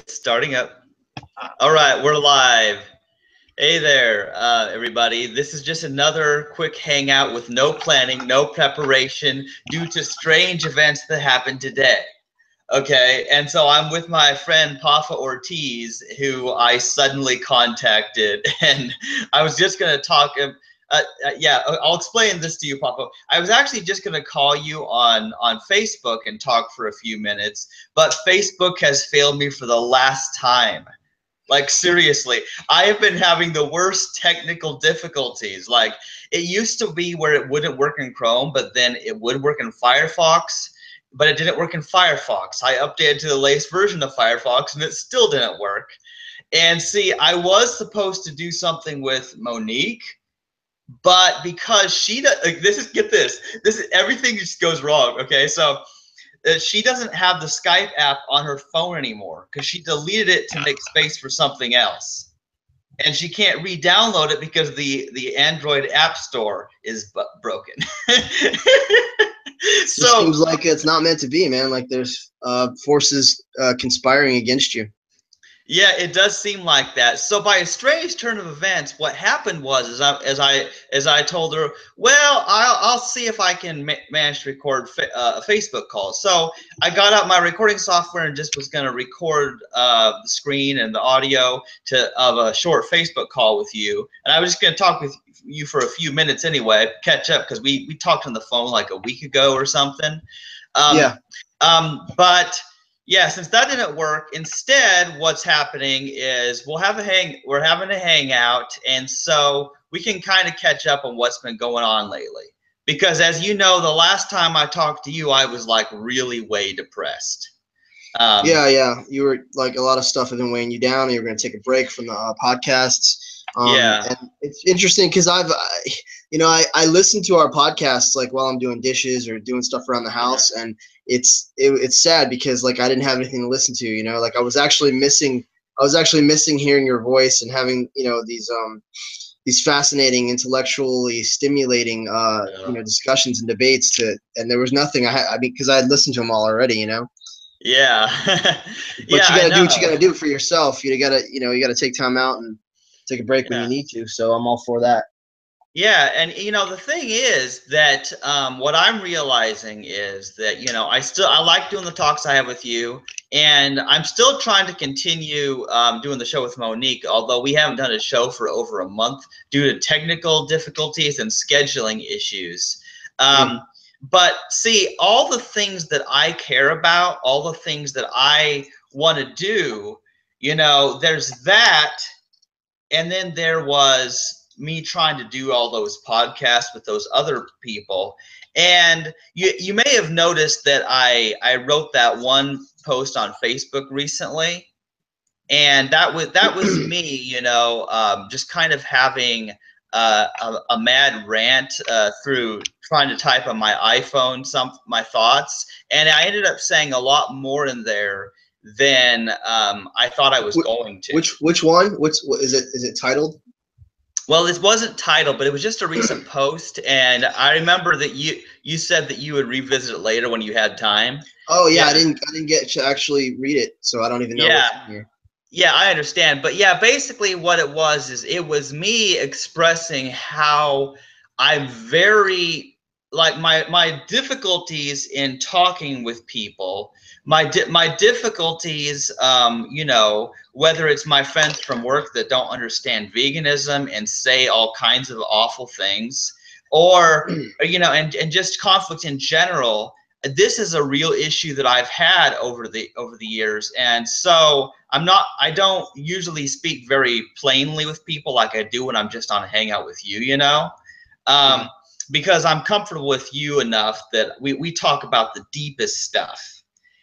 It's starting up. All right, we're live. Hey there, everybody. This is just another quick hangout with no planning, no preparation due to strange events that happened today. Okay, and so I'm with my friend Pafa Ortiz, who I suddenly contacted, and I was just going to talk. Yeah, I'll explain this to you, Papa. I was actually just going to call you on Facebook and talk for a few minutes, but Facebook has failed me for the last time. Like, seriously, I have been having the worst technical difficulties. Like, it used to be where it wouldn't work in Chrome, but then it would work in Firefox, but it didn't work in Firefox. I updated to the latest version of Firefox, and it still didn't work. And see, I was supposed to do something with Monique, but because she does, like, get this, everything just goes wrong. Okay, so she doesn't have the Skype app on her phone anymore because she deleted it to make space for something else, and she can't re-download it because the Android App Store is broken. So it seems like it's not meant to be, man. Like there's forces conspiring against you. Yeah, it does seem like that. So by a strange turn of events, what happened was, as I told her, well, I'll see if I can manage to record a Facebook call. So I got out my recording software and just was going to record the screen and the audio of a short Facebook call with you. And I was just going to talk with you for a few minutes anyway, catch up, because we talked on the phone like a week ago or something. But yeah, since that didn't work, instead what's happening is we're having a hangout, and so we can kind of catch up on what's been going on lately. Because as you know, the last time I talked to you, I was like really way depressed. Yeah, you were like, a lot of stuff had been weighing you down, and you were going to take a break from the podcasts. And it's interesting because I listen to our podcasts like while I'm doing dishes or doing stuff around the house, and it's sad because like I didn't have anything to listen to. You know, like I was actually missing hearing your voice and having these fascinating, intellectually stimulating discussions and debates and there was nothing I mean, because I had listened to them all already. You know. Yeah. But you gotta do what you gotta do for yourself. You gotta take time out and take a break when you need to. So I'm all for that. Yeah, and the thing is that what I'm realizing is that I like doing the talks I have with you, and I'm still trying to continue doing the show with Monique, although we haven't done a show for over a month due to technical difficulties and scheduling issues. But see, all the things that I care about, all the things that I want to do, there's that, and then there was me trying to do all those podcasts with those other people. And you may have noticed that I wrote that one post on Facebook recently, and that was me, just kind of having a mad rant through trying to type on my iPhone my thoughts, and I ended up saying a lot more in there than I thought I was going to. Which one? What is it? Is it titled? Well, this wasn't titled, but it was just a recent post, and I remember that you said that you would revisit it later when you had time. Oh yeah, I didn't get to actually read it, so I don't even know what's in here. Yeah, I understand, but yeah, basically what it was is it was me expressing how I'm very like my difficulties in talking with people, my difficulties, whether it's my friends from work that don't understand veganism and say all kinds of awful things, or and just conflict in general. This is a real issue that I've had over the years, and so I don't usually speak very plainly with people like I do when I'm just on a hangout with you, because I'm comfortable with you enough that we talk about the deepest stuff.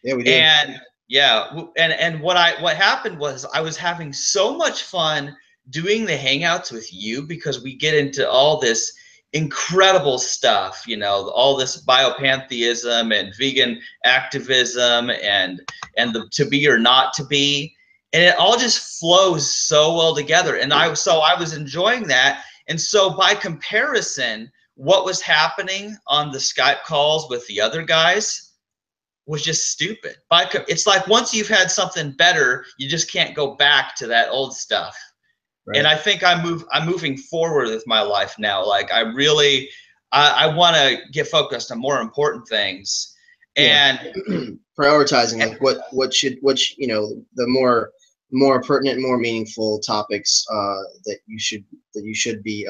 Yeah, we do. And yeah, and what happened was I was having so much fun doing the hangouts with you because we get into all this incredible stuff, all this biopantheism and vegan activism and the to be or not to be, and it all just flows so well together. And I was enjoying that. And so by comparison, what was happening on the Skype calls with the other guys was just stupid. It's like once you've had something better, you just can't go back to that old stuff. Right. And I think I'm moving forward with my life now. Like I really, I want to get focused on more important things, and prioritizing like what should you know, the more pertinent, more meaningful topics that you should be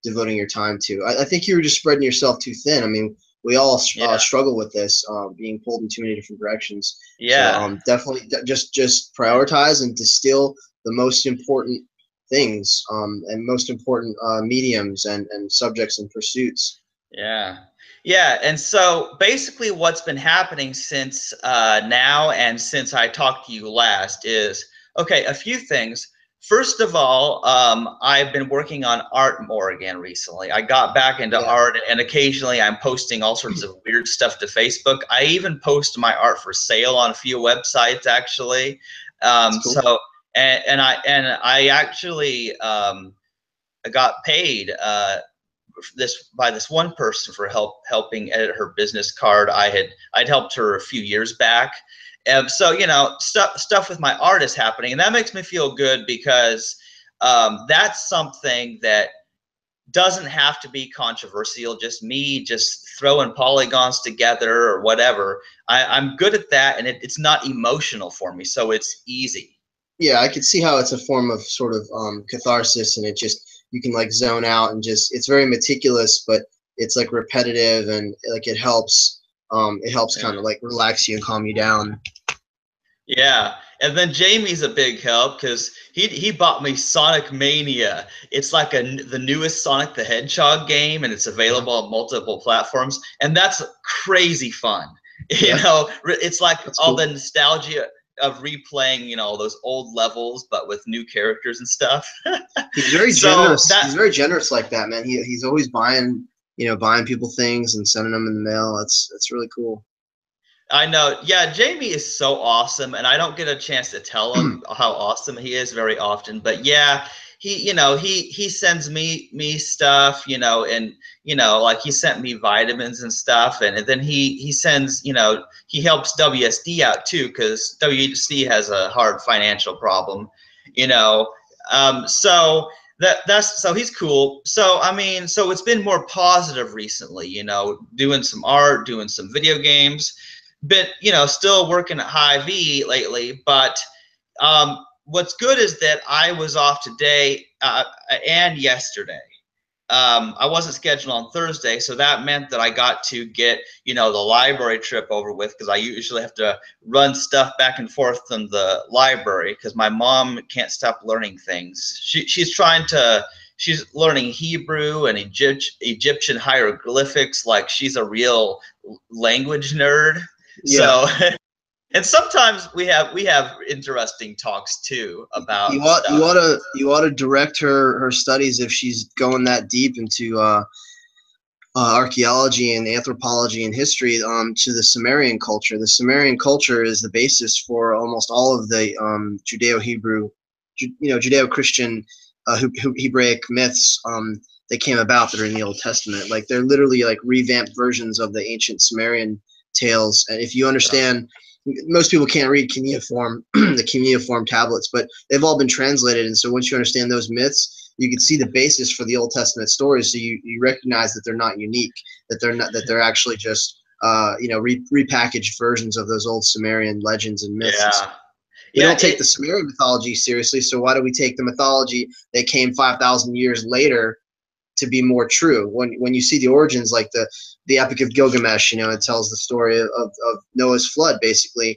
devoting your time to. I think you were just spreading yourself too thin. I mean, we all struggle with this, being pulled in too many different directions. Yeah. So definitely just prioritize and distill the most important things and most important mediums and subjects and pursuits. Yeah. Yeah. And so basically what's been happening since now and since I talked to you last is, okay, a few things. First of all, I've been working on art more again recently. I got back into art, and occasionally I'm posting all sorts of weird stuff to Facebook. I even post my art for sale on a few websites, actually. Cool. So, and I actually I got paid by this one person for helping edit her business card. I'd helped her a few years back. So, you know, stuff with my art is happening, and that makes me feel good because that's something that doesn't have to be controversial. Just me just throwing polygons together or whatever. I'm good at that, and it's not emotional for me, so it's easy. Yeah, I could see how it's a form of sort of catharsis, and you can like zone out and it's very meticulous, but it's like repetitive, and like it helps kind of like relax you and calm you down. Yeah, and then Jamie's a big help because he bought me Sonic Mania. It's like the newest Sonic the Hedgehog game, and it's available on multiple platforms, and that's crazy fun. You know, it's like all the nostalgia of replaying, you know, those old levels, but with new characters and stuff. He's very generous. He's very generous like that, man. He's always buying people things and sending them in the mail. That's really cool. I know. Yeah, Jamie is so awesome, and I don't get a chance to tell him how awesome he is very often. But yeah, he sends me stuff, you know, and you know, like he sent me vitamins and stuff, and then he sends, you know, he helps WSD out too because WSD has a hard financial problem, you know. So so he's cool. So I mean, so it's been more positive recently, you know, doing some art, doing some video games. But you know, still working at High V lately. But what's good is that I was off today and yesterday. I wasn't scheduled on Thursday, so that meant that I got to get, you know, the library trip over with, because I usually have to run stuff back and forth from the library because my mom can't stop learning things. She's learning Hebrew and Egyptian hieroglyphics like she's a real language nerd. Yeah. So, and sometimes we have interesting talks too about you ought to direct her studies, if she's going that deep into archaeology and anthropology and history, to the Sumerian culture. The Sumerian culture is the basis for almost all of the Judeo-Hebrew, Judeo-Christian, Hebraic myths that came about that are in the Old Testament. Like they're literally like revamped versions of the ancient Sumerian tales. And if you understand, most people can't read cuneiform, the cuneiform tablets, but they've all been translated. And so once you understand those myths, you can see the basis for the Old Testament stories. So you recognize that they're not unique, that they're actually just repackaged versions of those old Sumerian legends and myths. Yeah. We don't take the Sumerian mythology seriously, so why do we take the mythology that came 5,000 years later to be more true? When you see the origins, like the Epic of Gilgamesh, you know, it tells the story of Noah's flood, basically,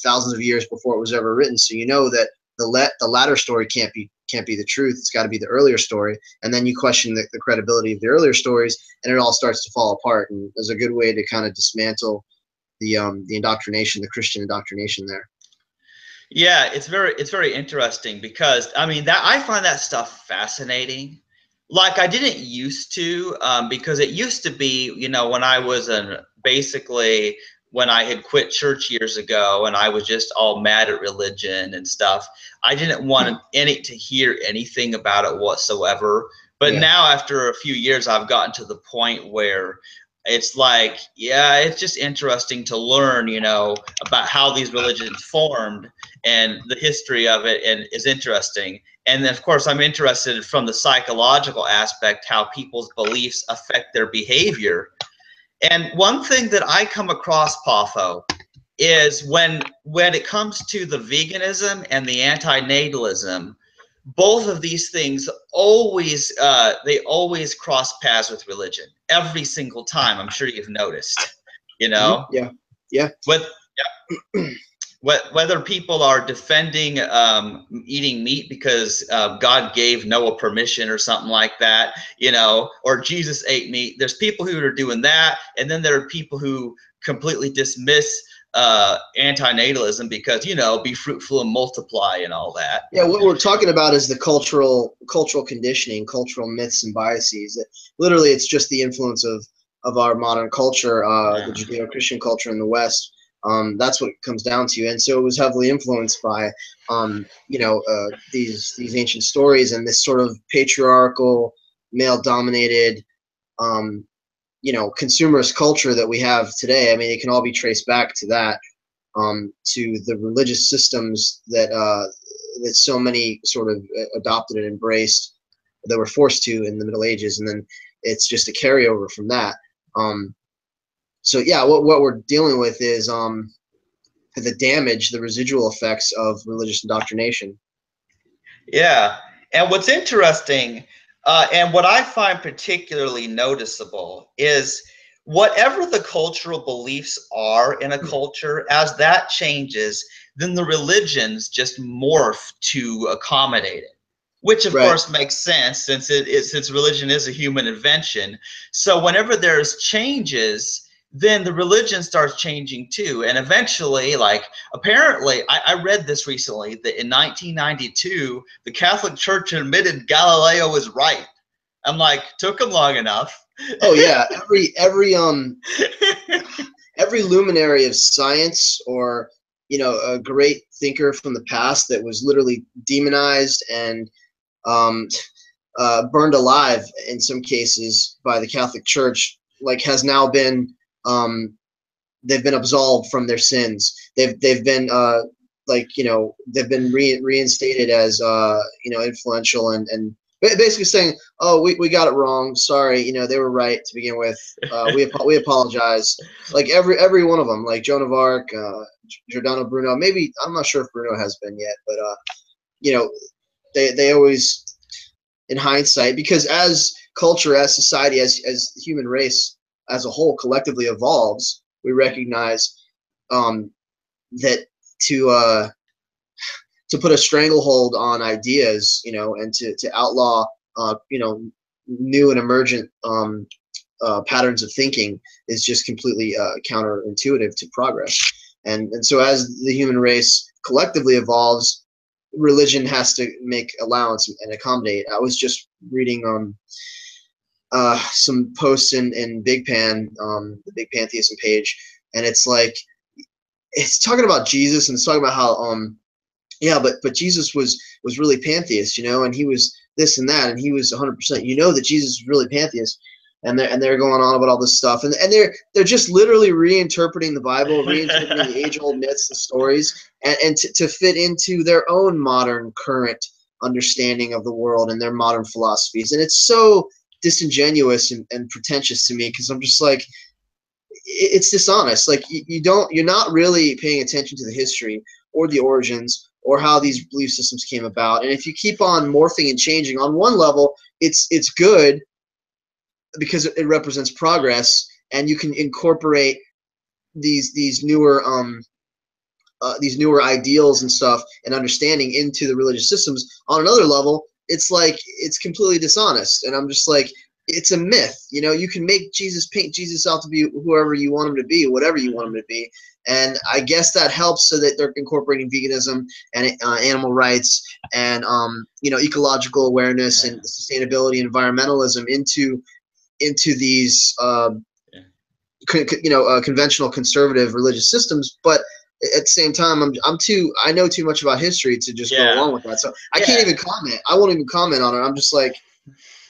thousands of years before it was ever written. So you know that the latter story can't be the truth. It's got to be the earlier story. And then you question the credibility of the earlier stories, and it all starts to fall apart. And there's a good way to kind of dismantle the indoctrination, the Christian indoctrination there. Yeah, it's very interesting because I mean I find that stuff fascinating. Like I didn't used to, because it used to be, you know, when I was basically when I had quit church years ago and I was just all mad at religion and stuff, I didn't want to hear anything about it whatsoever. But now after a few years, I've gotten to the point where it's like, yeah, it's just interesting to learn, you know, about how these religions formed and the history of it, and is interesting. And then, of course, I'm interested from the psychological aspect, how people's beliefs affect their behavior. And one thing that I come across, Pafo, is when it comes to the veganism and the anti-natalism, both of these things always they always cross paths with religion every single time. I'm sure you've noticed, you know. Yeah. Whether people are defending eating meat because God gave Noah permission or something like that, you know, or Jesus ate meat. There's people who are doing that, and then there are people who completely dismiss anti-natalism because, you know, be fruitful and multiply and all that. Yeah, what we're talking about is the cultural conditioning, cultural myths and biases. Literally, it's just the influence of our modern culture, the Judeo-Christian culture in the West. That's what it comes down to, and so it was heavily influenced by, these ancient stories and this sort of patriarchal, male-dominated, consumerist culture that we have today. I mean, it can all be traced back to that, to the religious systems that so many sort of adopted and embraced, that were forced to in the Middle Ages, and then it's just a carryover from that. So yeah, what we're dealing with is the damage, the residual effects of religious indoctrination. Yeah, and what's interesting, and what I find particularly noticeable, is whatever the cultural beliefs are in a culture, as that changes, then the religions just morph to accommodate it, which of course makes sense, since religion is a human invention. So whenever there's changes, then the religion starts changing too. And eventually, like, apparently, I read this recently, that in 1992, the Catholic Church admitted Galileo was right. I'm like, took them long enough. Oh yeah, every luminary of science, or a great thinker from the past that was literally demonized and burned alive in some cases by the Catholic Church, like, has now been they've been absolved from their sins. They've been they've been reinstated as influential, and basically saying, oh, we got it wrong, sorry, they were right to begin with, we apologize. Like every one of them, like Joan of Arc, Giordano Bruno, maybe, I'm not sure if Bruno has been yet, but they always, in hindsight, because as culture, as society, as the human race as a whole collectively evolves, we recognize that to put a stranglehold on ideas, and to outlaw new and emergent patterns of thinking is just completely counterintuitive to progress. And so as the human race collectively evolves, religion has to make allowance and accommodate. I was just reading some posts in Big Pan, the Big Pantheism page, and it's like, it's talking about Jesus, and it's talking about how but Jesus was really pantheist, and he was this and that, and he was 100%, that Jesus was really pantheist, and they're going on about all this stuff, and they're just literally reinterpreting the Bible, reinterpreting the age-old myths, the stories, and to fit into their own modern current understanding of the world and their modern philosophies. And it's so disingenuous and pretentious to me, because I'm just like, it's dishonest. Like, you're not really paying attention to the history or the origins or how these belief systems came about. And if you keep on morphing and changing, on one level, it's good because it represents progress, and you can incorporate these newer ideals and stuff and understanding into the religious systems. On another level, it's like, it's completely dishonest, and I'm just like, it's a myth. You can paint Jesus out to be whoever you want him to be, whatever you want him to be, and I guess that helps, so that they're incorporating veganism and animal rights and ecological awareness and sustainability, environmentalism into these conventional conservative religious systems. But at the same time, I know too much about history to just go along with that. So I can't even comment. I won't even comment on it. I'm just like,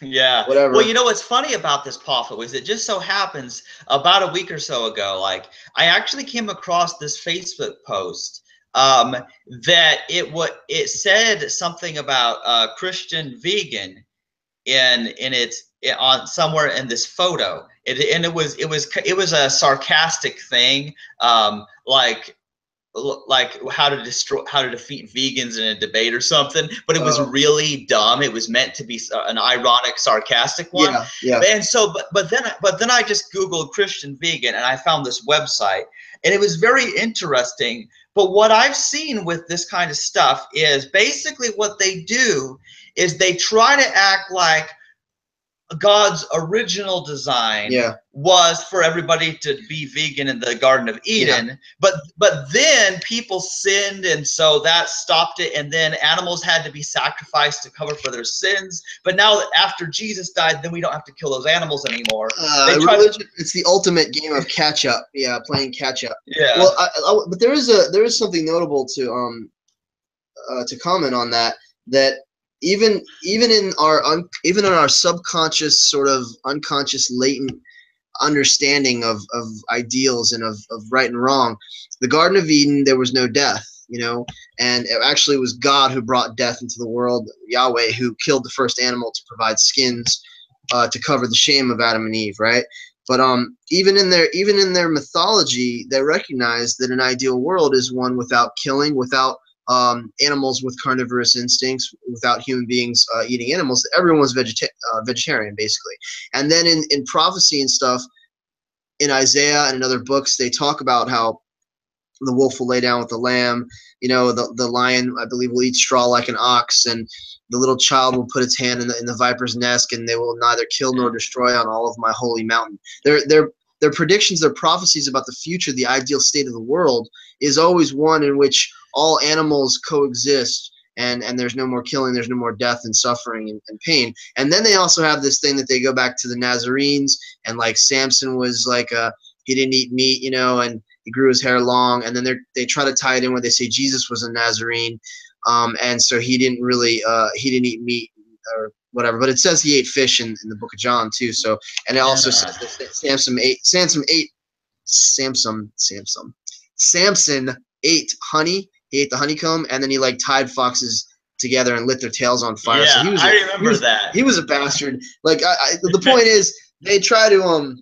Yeah. whatever. Well, you know what's funny about this prophet was it just so happens about a week or so ago, like I actually came across this Facebook post that it said something about Christian vegan in on somewhere in this photo. It was a sarcastic thing, like how to defeat vegans in a debate or something, but it was really dumb. It was meant to be an ironic, sarcastic one. Yeah. And so but then I just googled Christian vegan and I found this website, and it was very interesting. But what I've seen with this kind of stuff is basically what they do is they try to act like God's original design was for everybody to be vegan in the Garden of Eden, but then people sinned, and so that stopped it, and then animals had to be sacrificed to cover for their sins. But now that after Jesus died, then we don't have to kill those animals anymore. Religion, it's the ultimate game of catch up. Yeah, playing catch up. Yeah. Well, but there is something notable to comment on that even in our subconscious, sort of unconscious, latent understanding of ideals and of right and wrong, the Garden of Eden, there was no death, and it actually was God who brought death into the world, Yahweh, who killed the first animal to provide skins to cover the shame of Adam and Eve, right? But even in their mythology, they recognize that an ideal world is one without killing, without animals with carnivorous instincts, without human beings eating animals. Everyone was vegetarian, basically. And then in prophecy and stuff, in Isaiah and in other books, they talk about how the wolf will lay down with the lamb. The lion, I believe, will eat straw like an ox, and the little child will put its hand in the viper's nest, and they will neither kill nor destroy on all of my holy mountain. Their predictions, their prophecies about the future, the ideal state of the world, is always one in which all animals coexist, and there's no more killing, there's no more death and suffering and pain. And then they also have this thing that they go back to the Nazarenes, and like Samson was like he didn't eat meat, and he grew his hair long, and then they try to tie it in where they say Jesus was a Nazarene, and so he didn't eat meat or whatever. But it says he ate fish in the book of John too. So, and it also says that Samson ate honey. He ate the honeycomb, and then he like tied foxes together and lit their tails on fire. Yeah, so I remember that. He was a bastard. Like the point is, they try to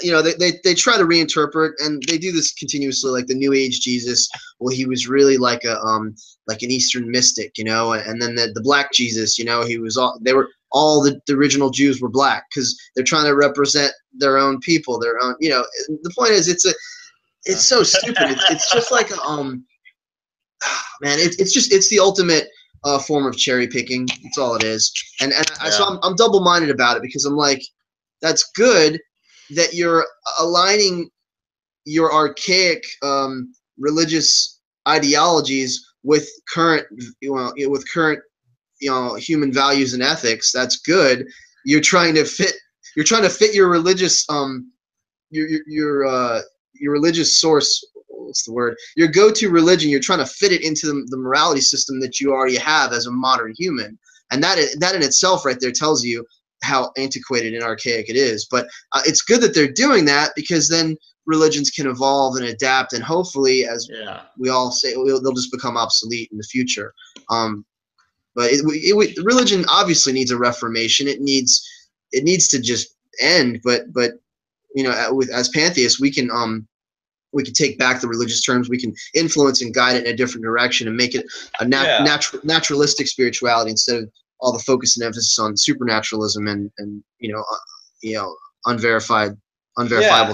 they try to reinterpret, and they do this continuously. Like the New Age Jesus, well, he was really like an Eastern mystic, and then the Black Jesus, he was all the original Jews were black because they're trying to represent their own people, their own, the point is it's so stupid. It's just like man, it's the ultimate form of cherry picking. That's all it is. So I'm double-minded about it, because I'm like, that's good that you're aligning your archaic religious ideologies with current human values and ethics. That's good. You're trying to fit your religious your religious source, what's the word, your go-to religion, you're trying to fit it into the morality system that you already have as a modern human. And that in itself right there tells you how antiquated and archaic it is. But it's good that they're doing that, because then religions can evolve and adapt, and hopefully, as we all say, they'll just become obsolete in the future. But religion obviously needs a reformation. It needs to just end. But as pantheists, we can take back the religious terms. We can influence and guide it in a different direction, and make it a naturalistic spirituality, instead of all the focus and emphasis on supernaturalism and unverifiable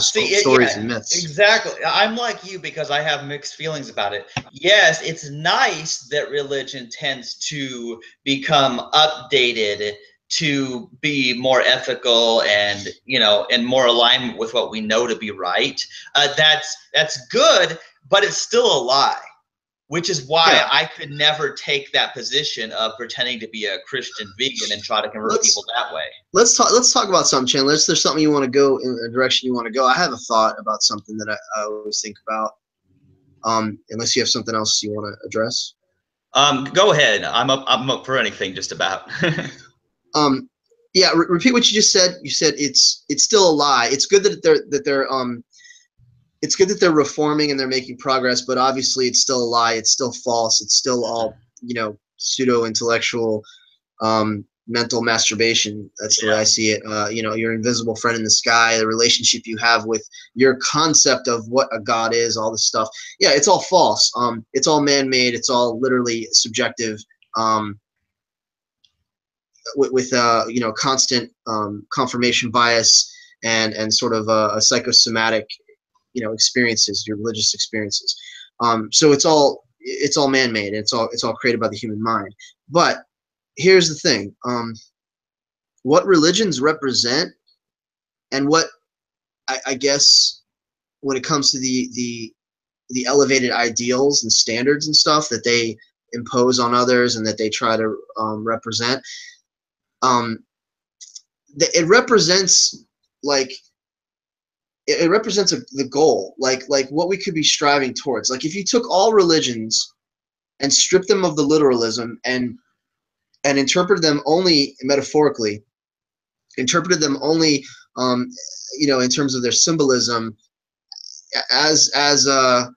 stories and myths. Exactly. I'm like you, because I have mixed feelings about it. Yes, it's nice that religion tends to become updated to be more ethical and and more alignment with what we know to be right. That's good, but it's still a lie. Which is why I could never take that position of pretending to be a Christian vegan and try to convert people that way. Let's talk about something, Chandler. Is there something you want to go in a direction you want to go? I have a thought about something that I always think about. Unless you have something else you want to address. Go ahead. I'm up for anything, just about. Yeah, repeat what you just said. You said it's still a lie. It's good that they're it's good that they're reforming and they're making progress, but obviously it's still a lie. It's still false. It's still all, you know, pseudo-intellectual mental masturbation. That's the way I see it. You know, your invisible friend in the sky, the relationship you have with your concept of what a god is, all this stuff. Yeah, it's all false. It's all man-made. It's all literally subjective. With you know, constant confirmation bias and sort of a psychosomatic, you know, experiences, your religious experiences. So it's all man-made. It's all created by the human mind. But here's the thing: what religions represent, and what I guess when it comes to the elevated ideals and standards and stuff that they impose on others and that they try to represent. It represents like it represents the goal, like what we could be striving towards. Like if you took all religions and stripped them of the literalism and interpreted them only metaphorically, interpreted them only you know, in terms of their symbolism as a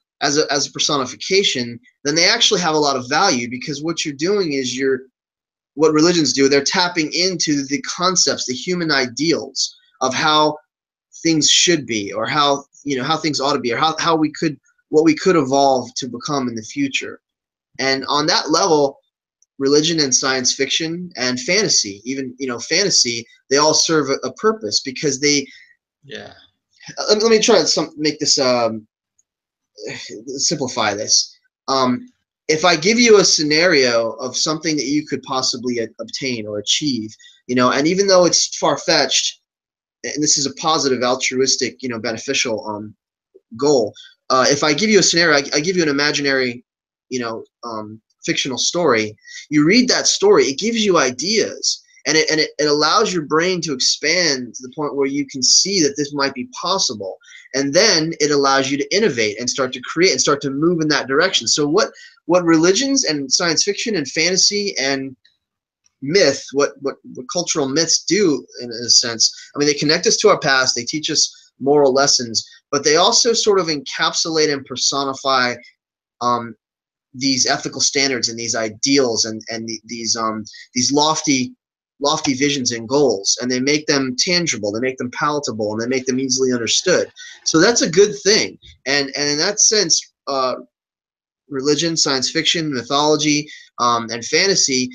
personification, then they actually have a lot of value, because what you're doing is what religions do, they're tapping into the concepts, the human ideals of how things should be, or how, you know, how things ought to be, or how we could, what we could evolve to become in the future. And on that level, religion and science fiction and fantasy, even, you know, fantasy, they all serve a purpose, because they, let me try to make this simplify this. If I give you a scenario of something that you could possibly obtain or achieve, you know, and even though it's far-fetched, and this is a positive, altruistic, you know, beneficial goal. If I give you a scenario, I give you an imaginary, you know, fictional story. You read that story, it gives you ideas, and it allows your brain to expand to the point where you can see that this might be possible. And then it allows you to innovate and start to create and start to move in that direction. So what religions and science fiction and fantasy and myth, what cultural myths do, in a sense, I mean, they connect us to our past, they teach us moral lessons, but they also sort of encapsulate and personify these ethical standards and these ideals and these lofty visions and goals, and they make them tangible, they make them palatable, and they make them easily understood. So that's a good thing. And in that sense, religion, science fiction, mythology, and fantasy,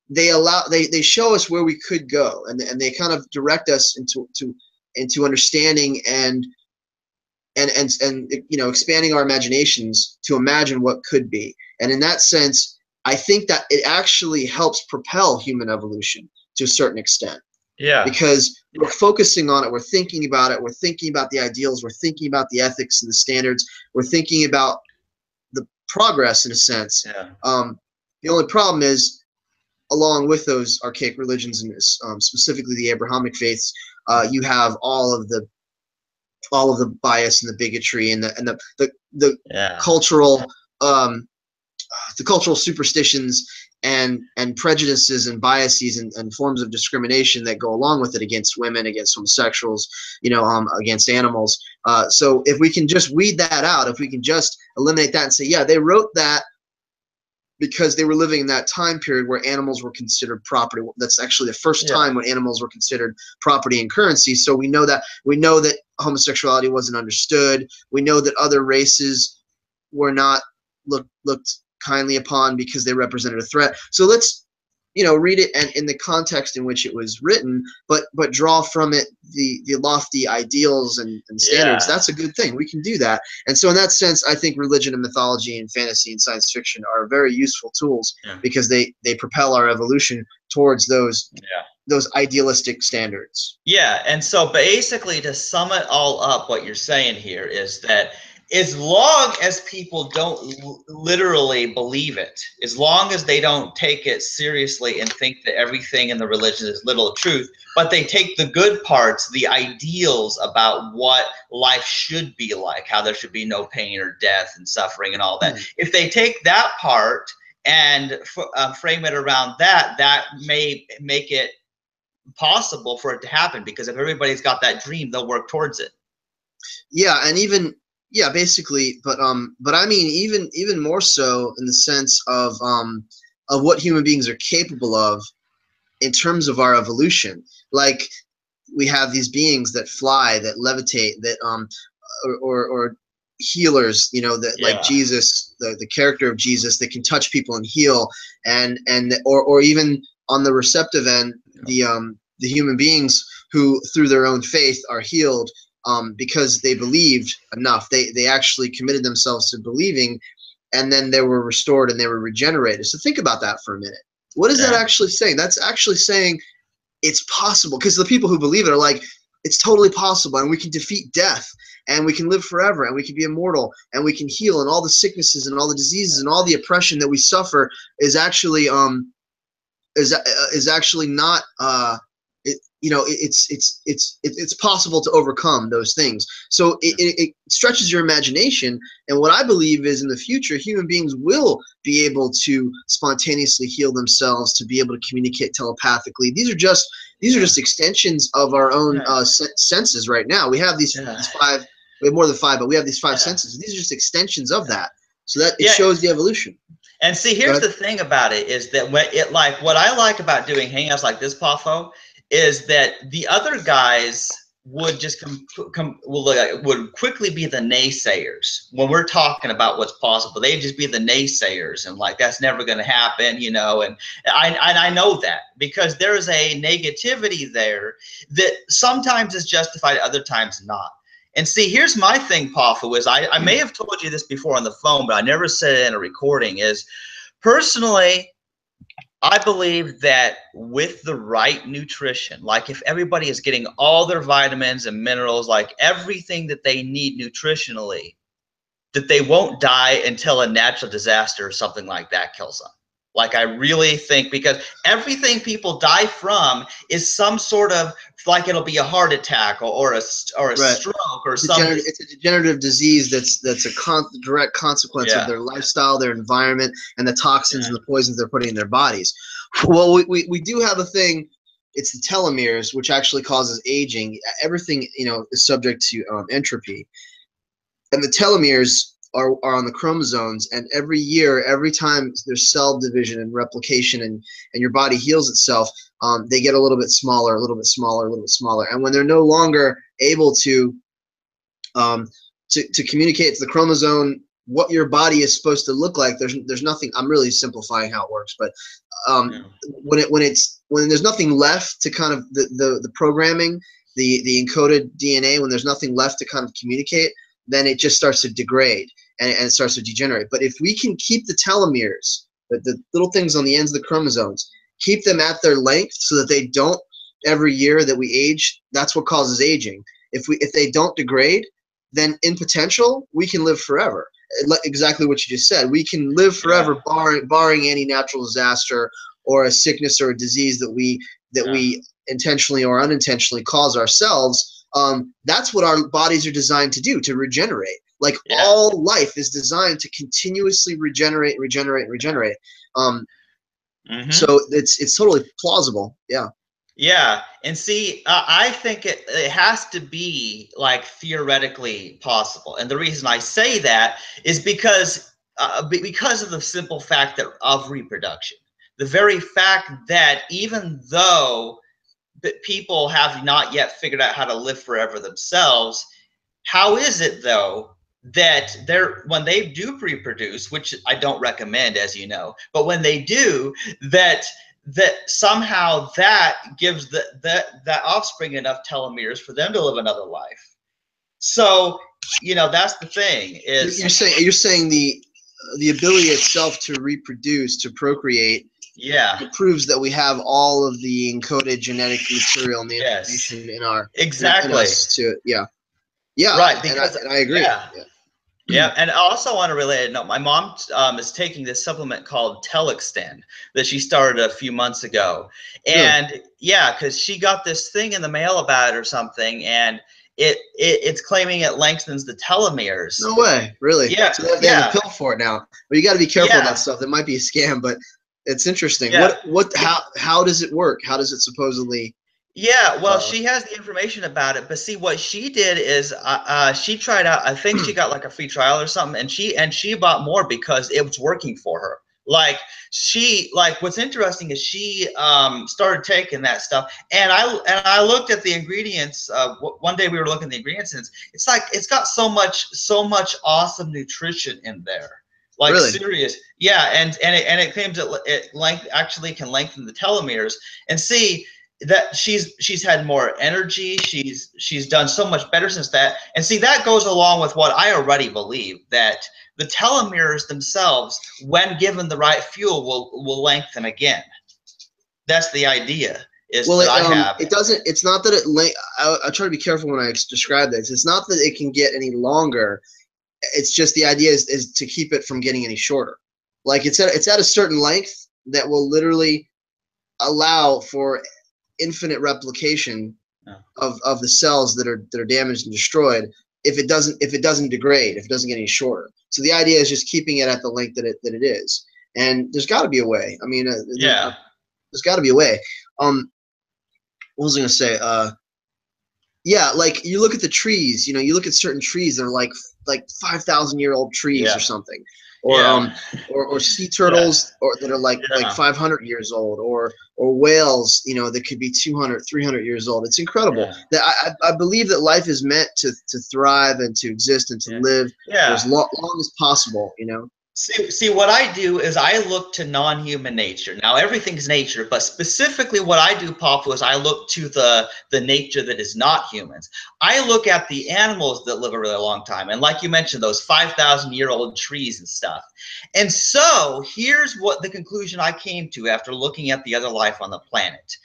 they show us where we could go, and they kind of direct us into understanding and you know, expanding our imaginations to imagine what could be. And in that sense, I think that it actually helps propel human evolution to a certain extent. Yeah. Because we're focusing on it, we're thinking about it, we're thinking about the ideals, we're thinking about the ethics and the standards, we're thinking about the progress in a sense. Yeah. The only problem is, along with those archaic religions and specifically the Abrahamic faiths, you have all of the bias and the bigotry and the cultural the cultural superstitions and prejudices and biases and forms of discrimination that go along with it, against women, against homosexuals, you know, against animals. So if we can just weed that out, if we can just eliminate that and say, yeah, they wrote that because they were living in that time period where animals were considered property. That's actually the first time when animals were considered property and currency. So we know that homosexuality wasn't understood. We know that other races were not looked kindly upon because they represented a threat. So let's, you know, read it and in the context in which it was written, but draw from it the lofty ideals and standards. That's a good thing. We can do that. And so in that sense, I think religion and mythology and fantasy and science fiction are very useful tools because they propel our evolution towards those idealistic standards. Yeah, and so basically, to sum it all up, what you're saying here is that as long as people don't literally believe it, as long as they don't take it seriously and think that everything in the religion is literal truth, but they take the good parts, the ideals about what life should be like, how there should be no pain or death and suffering and all that. If they take that part and frame it around that, that may make it possible for it to happen, because if everybody's got that dream, they'll work towards it. Yeah, and even basically, but I mean even more so in the sense of what human beings are capable of in terms of our evolution. Like, we have these beings that fly, that levitate, that or healers, you know, that like Jesus, the character of Jesus, that can touch people and heal, and or even on the receptive end, the human beings who through their own faith are healed, because they believed enough. They actually committed themselves to believing, and then they were restored and they were regenerated. So think about that for a minute. What is that actually saying? That's actually saying it's possible, because the people who believe it are like, it's totally possible, and we can defeat death, and we can live forever, and we can be immortal, and we can heal, and all the sicknesses and all the diseases and all the oppression that we suffer is actually is actually not it's possible to overcome those things. So it stretches your imagination, and what I believe is in the future, human beings will be able to spontaneously heal themselves, to be able to communicate telepathically. These are just extensions of our own senses right now. We have these five, we have more than five, but we have these five senses. These are just extensions of that. So that it shows the evolution. And see, here's the thing about it, is that what I like about doing hangouts like this, Pafo, is that the other guys would just would quickly be the naysayers when we're talking about what's possible. They'd just be the naysayers and like, that's never going to happen, you know. And I know that, because there is a negativity there that sometimes is justified, other times not. And see, here's my thing, Pafo, is I may have told you this before on the phone, but I never said it in a recording, is personally, I believe that with the right nutrition, like if everybody is getting all their vitamins and minerals, like everything that they need nutritionally, that they won't die until a natural disaster or something like that kills them. Like, I really think, because everything people die from is some sort of, like, it'll be a heart attack or a stroke or something. It's a degenerative disease that's direct consequence of their lifestyle, their environment, and the toxins and the poisons they're putting in their bodies. Well, we do have a thing. It's the telomeres, which actually causes aging. Everything, you know, is subject to entropy, and the telomeres are on the chromosomes, and every year, every time there's cell division and replication, and your body heals itself, they get a little bit smaller, a little bit smaller, a little bit smaller. And when they're no longer able to communicate to the chromosome what your body is supposed to look like, there's nothing. I'm really simplifying how it works, but when there's nothing left to kind of the programming, the encoded DNA, when there's nothing left to kind of communicate, then it just starts to degrade. And it starts to degenerate. But if we can keep the telomeres, the little things on the ends of the chromosomes, keep them at their length so that they don't, every year that we age, that's what causes aging. If they don't degrade, then in potential, we can live forever. Exactly what you just said. We can live forever, barring any natural disaster or a sickness or a disease that we intentionally or unintentionally cause ourselves. That's what our bodies are designed to do, to regenerate. Like, all life is designed to continuously regenerate. So it's totally plausible. Yeah. Yeah. And see, I think it has to be like theoretically possible. And the reason I say that is because of the simple fact of reproduction. The very fact that even though that people have not yet figured out how to live forever themselves, how is it though that when they do reproduce, which I don't recommend, as you know, but when they do, that somehow that gives that offspring enough telomeres for them to live another life. So, you know, that's the thing. Is you're saying the ability itself to reproduce, to procreate, it proves that we have all of the encoded genetic material and the information in our in us right. Because and I agree. Yeah, and I also want to relate a note. My mom is taking this supplement called Telextend that she started a few months ago, and because she got this thing in the mail about it or something, and it's claiming it lengthens the telomeres. No way, really? Yeah, so they have a pill for it now. But you got to be careful of that stuff. That might be a scam, but it's interesting. How does it work? How does it supposedly? Yeah, well, she has the information about it, but see, what she did is she tried out. I think she got like a free trial or something, and she bought more because it was working for her. Like what's interesting is she started taking that stuff, and I looked at the ingredients. One day we were looking at the ingredients, and it's like it's got so much awesome nutrition in there. Like Really? serious, yeah, and it claims it actually can lengthen the telomeres, and see that she's had more energy. She's done so much better since that, and see that goes along with what I already believe, that the telomeres themselves, when given the right fuel, will lengthen again. That's the idea. Well, it doesn't. It's not that I try to be careful when I describe this. It's not that it can get any longer. It's just the idea is to keep it from getting any shorter. Like it's at a certain length that will literally allow for infinite replication of the cells that are damaged and destroyed if it doesn't degrade, if it doesn't get any shorter. So the idea is just keeping it at the length that it is. And there's got to be a way. I mean, there's got to be a way. What was I gonna say? Yeah, like you look at the trees. You look at certain trees that are like 5,000-year-old trees or something, or sea turtles that are like 500 years old, or whales, that could be 200, 300 years old. It's incredible. That I believe that life is meant to thrive and to exist and to live for as long as possible. See, what I do is I look to non-human nature. Now, everything's nature, but specifically what I do, Papu, is I look to the nature that is not humans. I look at the animals that live a really long time. And like you mentioned, those 5,000-year-old trees and stuff. And so here's what the conclusion I came to after looking at the other life on the planet.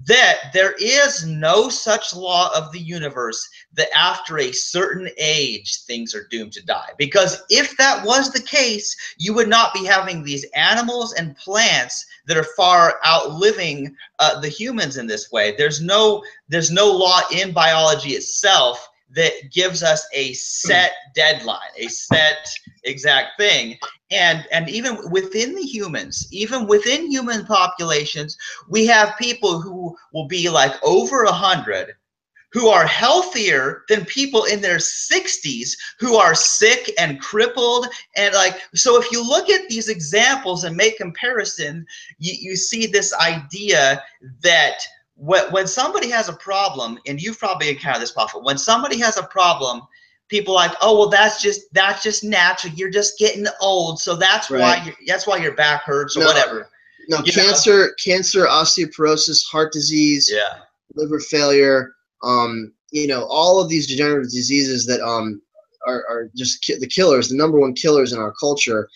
That there is no such law of the universe that after a certain age things are doomed to die. Because if that was the case, you would not be having these animals and plants that are far outliving the humans in this way. There's no law in biology itself that gives us a set deadline, a set exact thing. And even within the humans, even within human populations, we have people who will be like over 100 who are healthier than people in their 60s who are sick and crippled. And so if you look at these examples and make comparison, you see this idea that when somebody has a problem, and you've probably encountered this before, when somebody has a problem, people are like, oh, well, that's just natural. You're just getting old, so that's why your back hurts or whatever. No, cancer, osteoporosis, heart disease, liver failure, all of these degenerative diseases that are just the killers, the number one killers in our culture.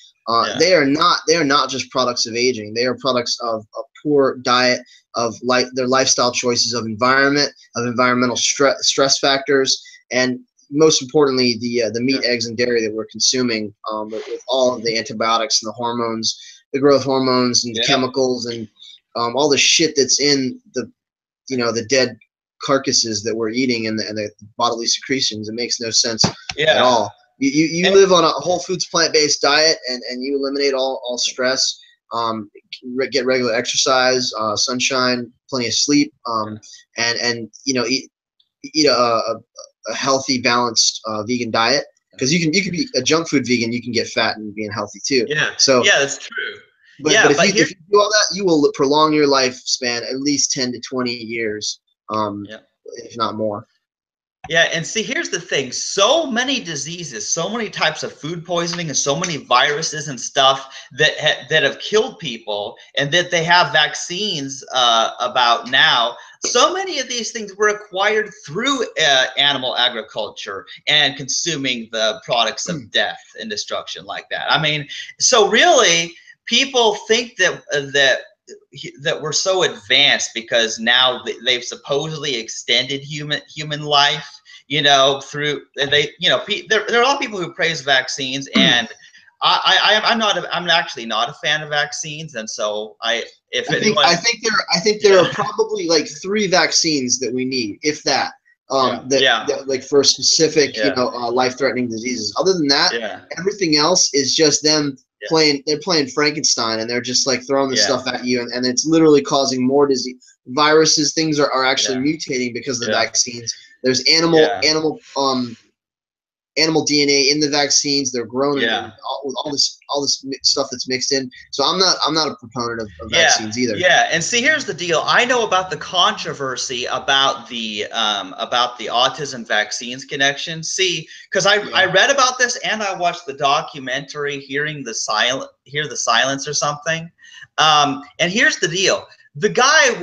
They are not just products of aging. They are products of poor diet, of their lifestyle choices, of environment, of environmental stress factors, and most importantly, the meat, eggs, and dairy that we're consuming, with all of the antibiotics and the hormones, the growth hormones and the chemicals, and all the shit that's in the dead carcasses that we're eating, and the bodily secretions. It makes no sense at all. You live on a whole foods plant-based diet, and you eliminate all stress, get regular exercise, sunshine, plenty of sleep, and eat a healthy, balanced vegan diet, because you can be a junk food vegan, you can get fat and being healthy too. So that's true. But if you do all that, you will prolong your lifespan at least 10 to 20 years, if not more. Yeah, and see, here's the thing. So many diseases, so many types of food poisoning, and so many viruses and stuff that have killed people, and that they have vaccines about now. So many of these things were acquired through animal agriculture and consuming the products of death and destruction like that. I mean, so really, people think that we're so advanced because now they've supposedly extended human life, through there are a lot of people who praise vaccines, and I'm actually not a fan of vaccines, and so I think there are probably like 3 vaccines that we need, if that. That like for specific life-threatening diseases. Other than that, everything else is just them playing Frankenstein, and they're just like throwing this stuff at you, and it's literally causing more disease. Viruses, things are actually mutating because of the vaccines. There's animal DNA in the vaccines. They're grown with all this stuff that's mixed in. So I'm not a proponent of vaccines either. Yeah, and see, here's the deal. I know about the controversy about the autism vaccines connection. See, because I read about this and I watched the documentary, Hear the Silence or something. And here's the deal. The guy,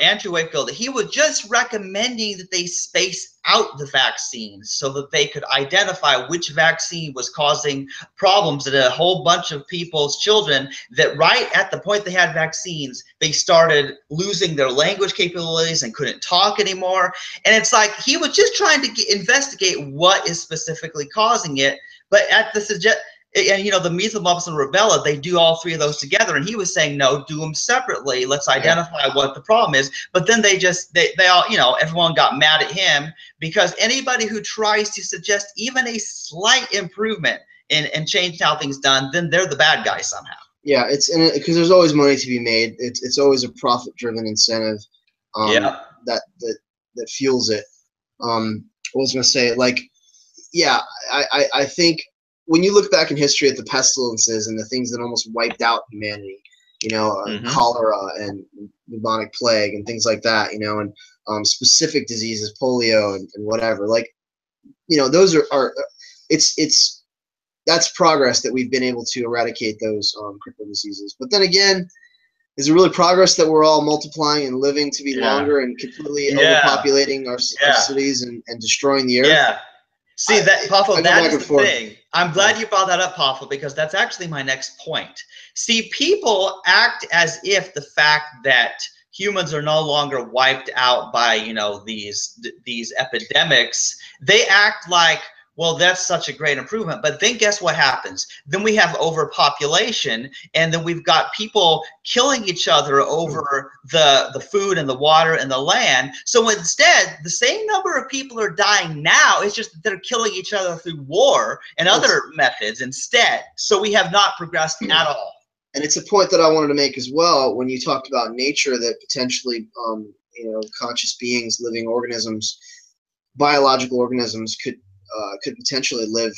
Andrew Wakefield, he was just recommending that they space out the vaccines so that they could identify which vaccine was causing problems in a whole bunch of people's children, that right at the point they had vaccines, they started losing their language capabilities and couldn't talk anymore. And it's like he was just trying to investigate what is specifically causing it. But at the and the measles, mumps, and rubella, they do all three of those together. And he was saying, no, do them separately. Let's identify what the problem is. But then they all, everyone got mad at him, because anybody who tries to suggest even a slight improvement and change how things done, then they're the bad guy somehow. Yeah, it's because there's always money to be made. It's always a profit-driven incentive that fuels it. What was I going to say? I think when you look back in history at the pestilences and the things that almost wiped out humanity, cholera and bubonic plague and things like that, and specific diseases, polio and whatever, those are that's progress that we've been able to eradicate those crippling diseases. But then again, is it really progress that we're all multiplying and living to be longer and completely overpopulating our cities and destroying the earth? Yeah. See, Poffo, that is the thing. I'm glad you brought that up, Poffo, because that's actually my next point. See, people act as if the fact that humans are no longer wiped out by, these epidemics, they act like, well, that's such a great improvement. But then guess what happens? Then we have overpopulation, and then we've got people killing each other over the food and the water and the land. So instead, the same number of people are dying now. It's just that they're killing each other through war and other methods instead. So we have not progressed at all. And it's a point that I wanted to make as well when you talked about nature, that potentially, conscious beings, living organisms, biological organisms could potentially live,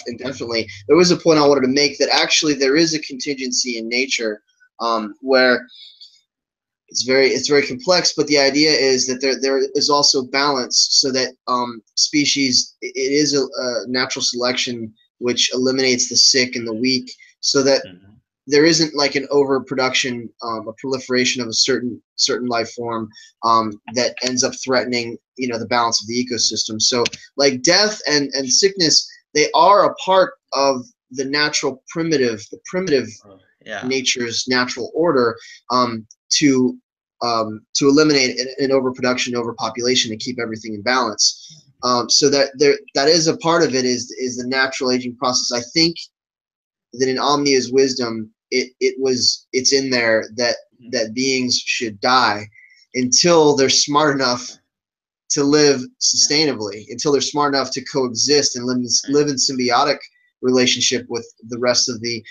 indefinitely. There was a point I wanted to make that actually there is a contingency in nature where it's very complex, but the idea is that there is also balance, so that species, it is a natural selection which eliminates the sick and the weak, so that there isn't like an overproduction, a proliferation of a certain life form that ends up threatening, the balance of the ecosystem. So like death and sickness, they are a part of the natural primitive nature's natural order to eliminate an overproduction, overpopulation, and keep everything in balance. So that is a part of it, is the natural aging process. I think that in Omnia's wisdom, it's in there that beings should die until they're smart enough to live sustainably, until they're smart enough to coexist and live in symbiotic relationship with the rest of the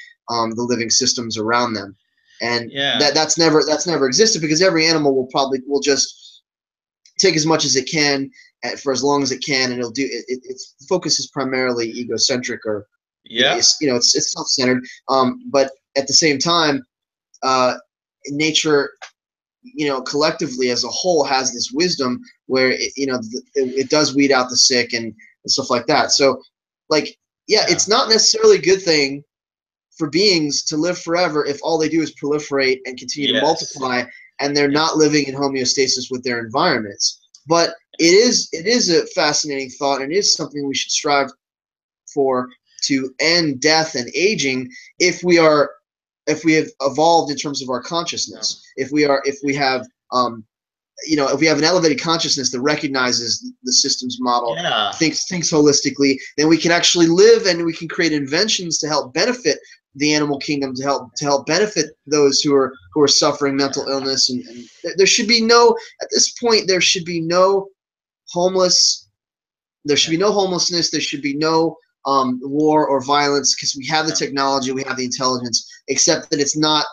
living systems around them. And that's never existed, because every animal will just take as much as it can for as long as it can, and it'll do its focus is primarily egocentric, or it's self-centered, but at the same time, nature, collectively as a whole has this wisdom where it does weed out the sick and stuff like that. So it's not necessarily a good thing for beings to live forever if all they do is proliferate and continue to multiply, and they're not living in homeostasis with their environments. But it is a fascinating thought, and it is something we should strive for, to end death and aging if we have evolved in terms of our consciousness. If we have an elevated consciousness that recognizes the systems model, thinks holistically, then we can actually live, and we can create inventions to help benefit the animal kingdom, to help benefit those who are suffering mental illness. And there should be no, at this point, there should be no homelessness. There should be no war or violence because we have the technology, we have the intelligence, except that it's not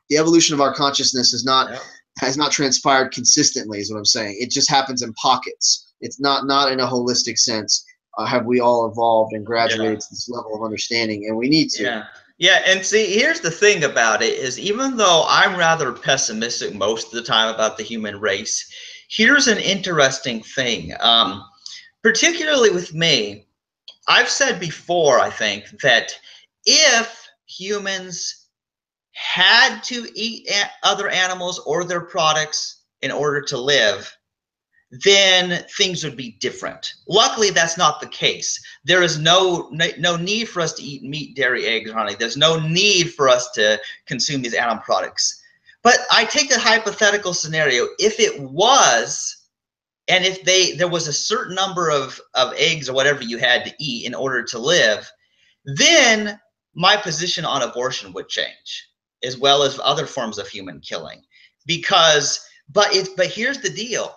the evolution of our consciousness has not transpired consistently, is what I'm saying. It just happens in pockets. It's not in a holistic sense. Have we all evolved and graduated to this level of understanding, and we need to. Yeah, and see, here's the thing about it is, even though I'm rather pessimistic most of the time about the human race, here's an interesting thing. Particularly with me, I've said before, I think, that if humans had to eat other animals or their products in order to live, then things would be different. Luckily, that's not the case. There is no need for us to eat meat, dairy, eggs, honey. There's no need for us to consume these animal products. But I take a hypothetical scenario. If it was, and if there was a certain number of eggs or whatever you had to eat in order to live, then my position on abortion would change, as well as other forms of human killing. But here's the deal.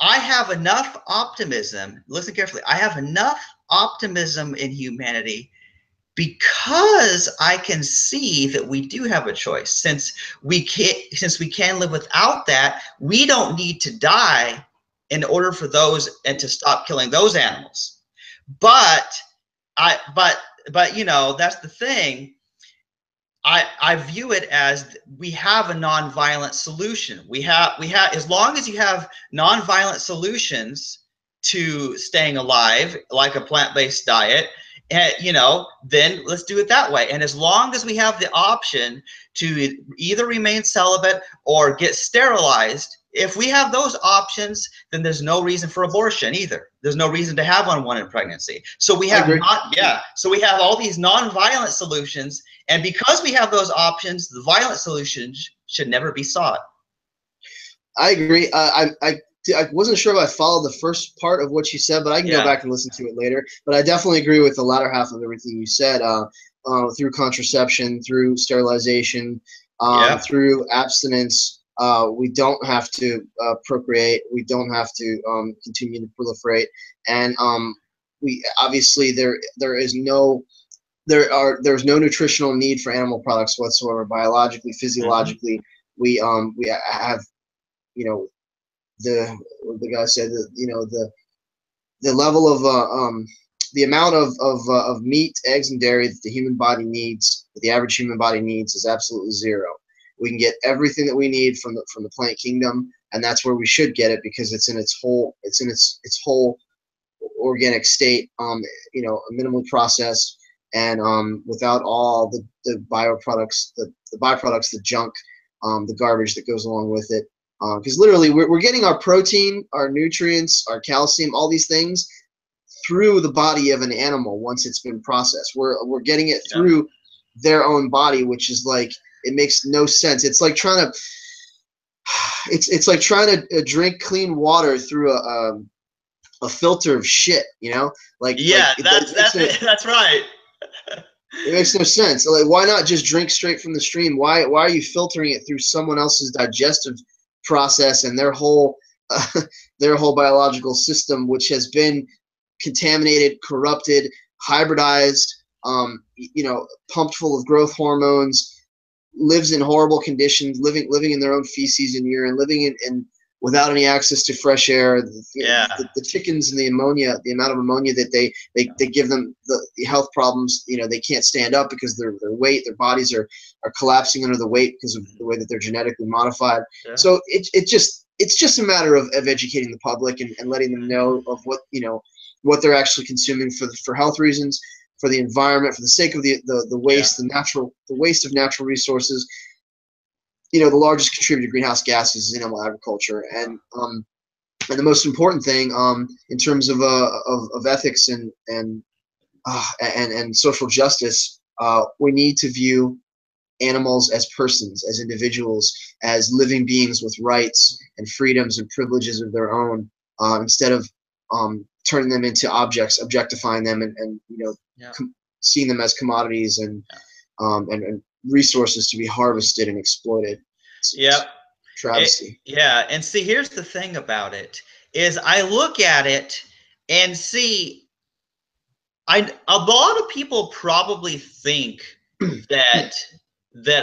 I have enough optimism, listen carefully, I have enough optimism in humanity because I can see that we do have a choice. Since we can live without that, we don't need to die in order for those and to stop killing those animals. But you know, that's the thing. I view it as we have a nonviolent solution. We have as long as you have nonviolent solutions to staying alive, like a plant-based diet, and you know, then let's do it that way. And as long as we have the option to either remain celibate or get sterilized, if we have those options, then there's no reason for abortion either. There's no reason to have unwanted pregnancy. So we have so we have all these nonviolent solutions, and because we have those options, the violent solutions should never be sought. I agree. I wasn't sure if I followed the first part of what you said, but I can go back and listen to it later. But I definitely agree with the latter half of everything you said. Through contraception, through sterilization, through abstinence. We don't have to procreate. We don't have to continue to proliferate, and we obviously there's no nutritional need for animal products whatsoever. Biologically, physiologically, we have, you know, the guy said that, you know, the level of the amount of meat, eggs, and dairy that the human body needs, that the average human body needs, is absolutely zero. We can get everything that we need from the plant kingdom, and that's where we should get it because it's in its whole organic state. You know, minimally processed, and without all the bioproducts, the byproducts, the junk, the garbage that goes along with it. Because literally, we're getting our protein, our nutrients, our calcium, all these things through the body of an animal once it's been processed. We're getting it through their own body, which is like, it makes no sense. It's like trying to drink clean water through a filter of shit, you know? That's right. It makes no sense. Like, why not just drink straight from the stream? Why are you filtering it through someone else's digestive process and their whole biological system, which has been contaminated, corrupted, hybridized, you know, pumped full of growth hormones, lives in horrible conditions, living in their own feces and urine, living in without any access to fresh air. The chickens and the ammonia, the amount of ammonia that they give them, the health problems, you know, they can't stand up because their weight, their bodies are collapsing under the weight because of the way that they're genetically modified. So it's just a matter of educating the public and letting them know of what, you know, what they're actually consuming for health reasons, for the environment, for the sake of the waste, the waste of natural resources. You know, the largest contributor to greenhouse gases is animal agriculture, and the most important thing in terms of ethics and social justice, we need to view animals as persons, as individuals, as living beings with rights and freedoms and privileges of their own, instead of turning them into objects, objectifying them, and you know, seeing them as commodities and resources to be harvested and exploited. Travesty. And see, here's the thing about it is I look at it and see, a lot of people probably think that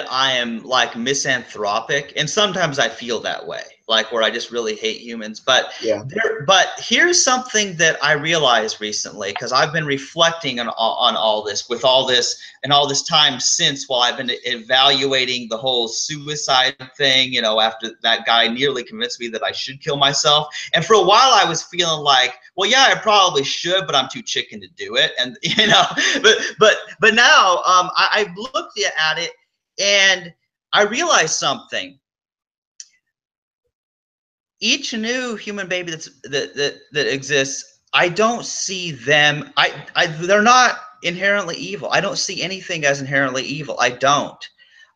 I am like misanthropic, and sometimes I feel that way, like where I just really hate humans. But Yeah. but here's something that I realized recently, because I've been reflecting on all this, with all this and all this time since, while I've been evaluating the whole suicide thing, you know, after that guy nearly convinced me that I should kill myself. And for a while I was feeling like, well, yeah, I probably should, but I'm too chicken to do it. And you know, but now I've looked at it, and I realized something. Each new human baby that exists, I don't see them. They're not inherently evil. I don't see anything as inherently evil. I don't.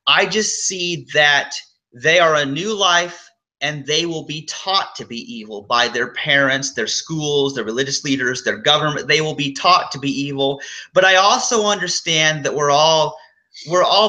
I just see that they are a new life, and they will be taught to be evil by their parents, their schools, their religious leaders, their government. They will be taught to be evil. But I also understand that we're all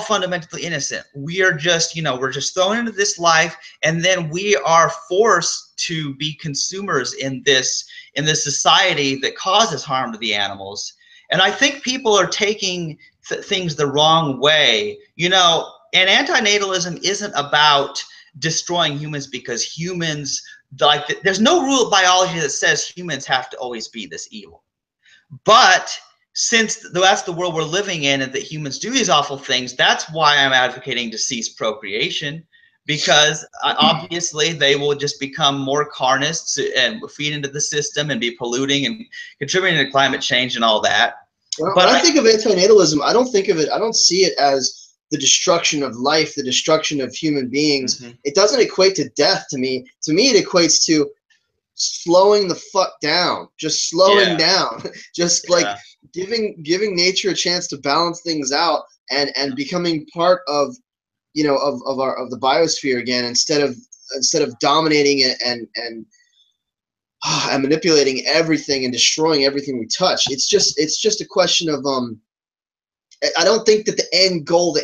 fundamentally innocent. We are just, you know, we're just thrown into this life, and then we are forced to be consumers in this society that causes harm to the animals. And I think people are taking things the wrong way, you know. And anti-natalism isn't about destroying humans because humans, like, there's no rule of biology that says humans have to always be this evil. But since that's the world we're living in, and that humans do these awful things, that's why I'm advocating to cease procreation, because obviously they will just become more carnists and feed into the system and be polluting and contributing to climate change and all that. When I think of anti-natalism, I don't see it as the destruction of life, the destruction of human beings. Mm-hmm. It doesn't equate to death to me. To me, it equates to slowing the fuck down, just slowing down, just like giving nature a chance to balance things out, and becoming part of, you know, of the biosphere again, instead of dominating it and manipulating everything and destroying everything we touch. It's just a question of I don't think that the end goal,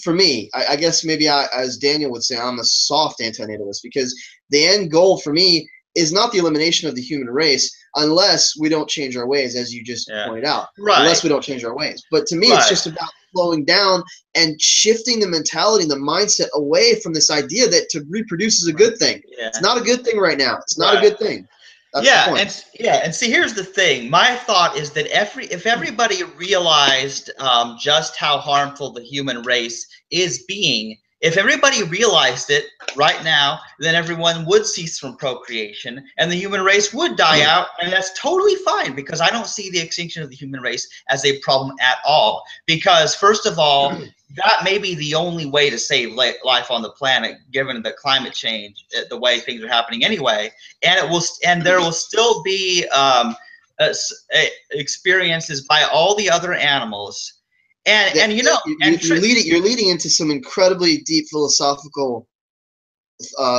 for me, I guess maybe as Daniel would say, I'm a soft anti-natalist, because the end goal for me is not the elimination of the human race, unless we don't change our ways, as you just pointed out. Right. Unless we don't change our ways. But to me, it's just about slowing down and shifting the mentality and the mindset away from this idea that to reproduce is a good thing. Yeah. It's not a good thing right now. It's not a good thing. That's the point. And see, here's the thing. My thought is that if everybody realized just how harmful the human race is being, if everybody realized it right now, then everyone would cease from procreation, and the human race would die out, and that's totally fine, because I don't see the extinction of the human race as a problem at all. Because first of all, that may be the only way to save life on the planet, given the climate change, the way things are happening anyway. And there will still be experiences by all the other animals. And you know, you're leading into some incredibly deep philosophical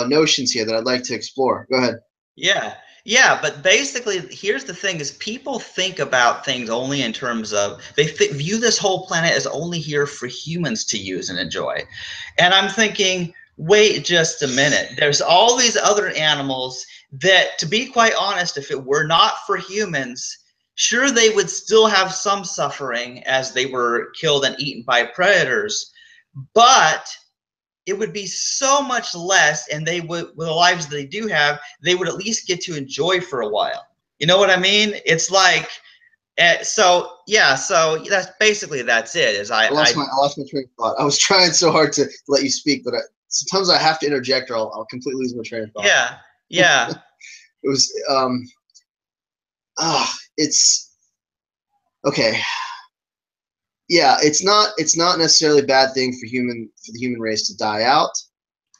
notions here that I'd like to explore. Go ahead. Yeah, but basically, here's the thing: is people think about things only in terms of, they view this whole planet as only here for humans to use and enjoy. And I'm thinking, wait just a minute. There's all these other animals that, to be quite honest, if it were not for humans, sure, they would still have some suffering as they were killed and eaten by predators, but it would be so much less, and they would, with the lives that they do have, they would at least get to enjoy for a while. You know what I mean? It's like, so that's basically, that's it. Is I lost my train of thought. I was trying so hard to let you speak, but sometimes I have to interject, or I'll completely lose my train of thought. Yeah. It was it's okay. Yeah, it's not necessarily a bad thing for the human race to die out.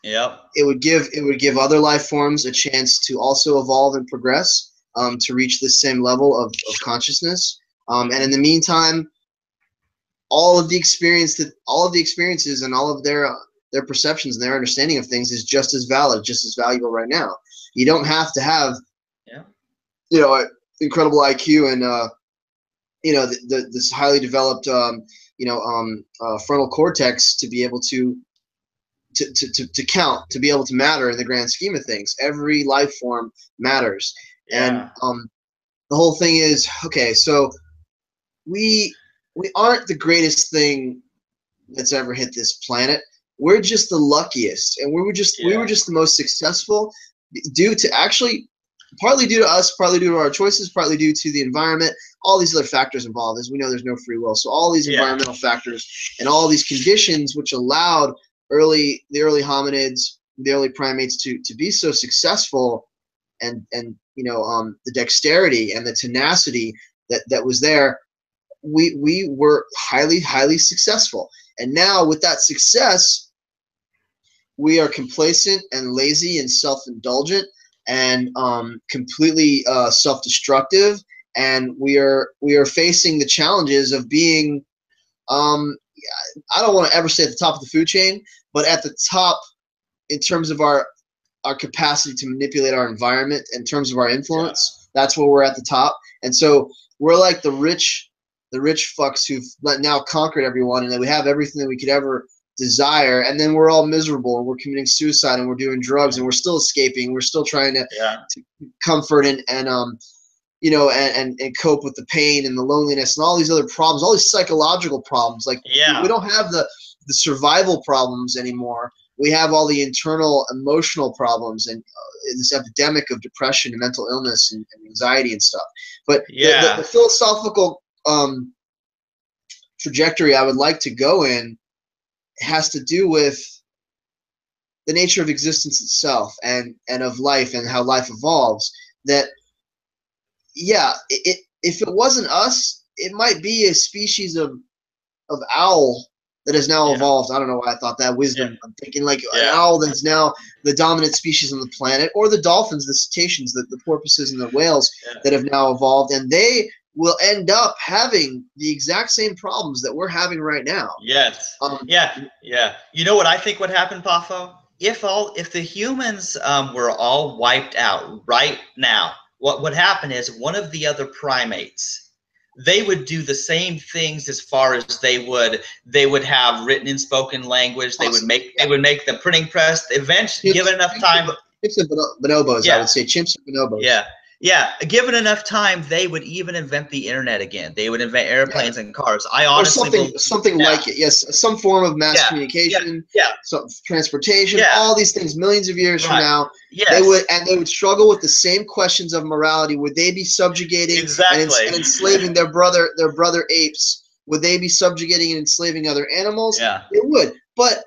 Yep. It would give other life forms a chance to also evolve and progress, to reach this same level of consciousness. And in the meantime, all of the experiences and all of their perceptions and their understanding of things is just as valid, just as valuable right now. You don't have to have, you know, incredible IQ and you know, this highly developed frontal cortex to be able to to count, to be able to matter in the grand scheme of things. Every life form matters. Yeah. And the whole thing is, okay, so we aren't the greatest thing that's ever hit this planet. We're just the luckiest, and we were just the most successful due to actually, partly due to us, partly due to our choices, partly due to the environment, all these other factors involved. As we know, there's no free will. So all these environmental factors and all these conditions which allowed the early hominids, the early primates to be so successful, and the dexterity and the tenacity that was there, we were highly successful. And now with that success, we are complacent and lazy and self-indulgent and completely self-destructive, and we are facing the challenges of being I don't want to ever say at the top of the food chain, but at the top in terms of our capacity to manipulate our environment, in terms of our influence. That's where we're at the top. And so we're like the rich fucks who've now conquered everyone, and that we have everything that we could ever desire, and then we're all miserable, and we're committing suicide, and we're doing drugs, and we're still escaping. We're still trying to comfort and cope with the pain and the loneliness and all these other problems, all these psychological problems. Like we don't have the survival problems anymore. We have all the internal emotional problems and this epidemic of depression and mental illness and anxiety and stuff. But the philosophical trajectory I would like to go in has to do with the nature of existence itself and of life and how life evolves. That if it wasn't us, it might be a species of owl that has now evolved. I don't know why I thought that. Wisdom. I'm thinking like an owl that's now the dominant species on the planet, or the dolphins, the cetaceans, the porpoises, and the whales that have now evolved, and they will end up having the exact same problems that we're having right now. Yes. You know what I think would happen, Pafo? If the humans were all wiped out right now, what would happen is one of the other primates, they would do the same things as far as they would have written and spoken language. They would make the printing press. Eventually, given enough time. Chimps and bonobos, I would say chimps and bonobos. Yeah, given enough time, they would even invent the internet again. They would invent airplanes and cars. I honestly something like it. Yes, some form of mass communication, some transportation, all these things. Millions of years from now, they would struggle with the same questions of morality. Would they be subjugating and enslaving their brother apes? Would they be subjugating and enslaving other animals? Yeah, they would. But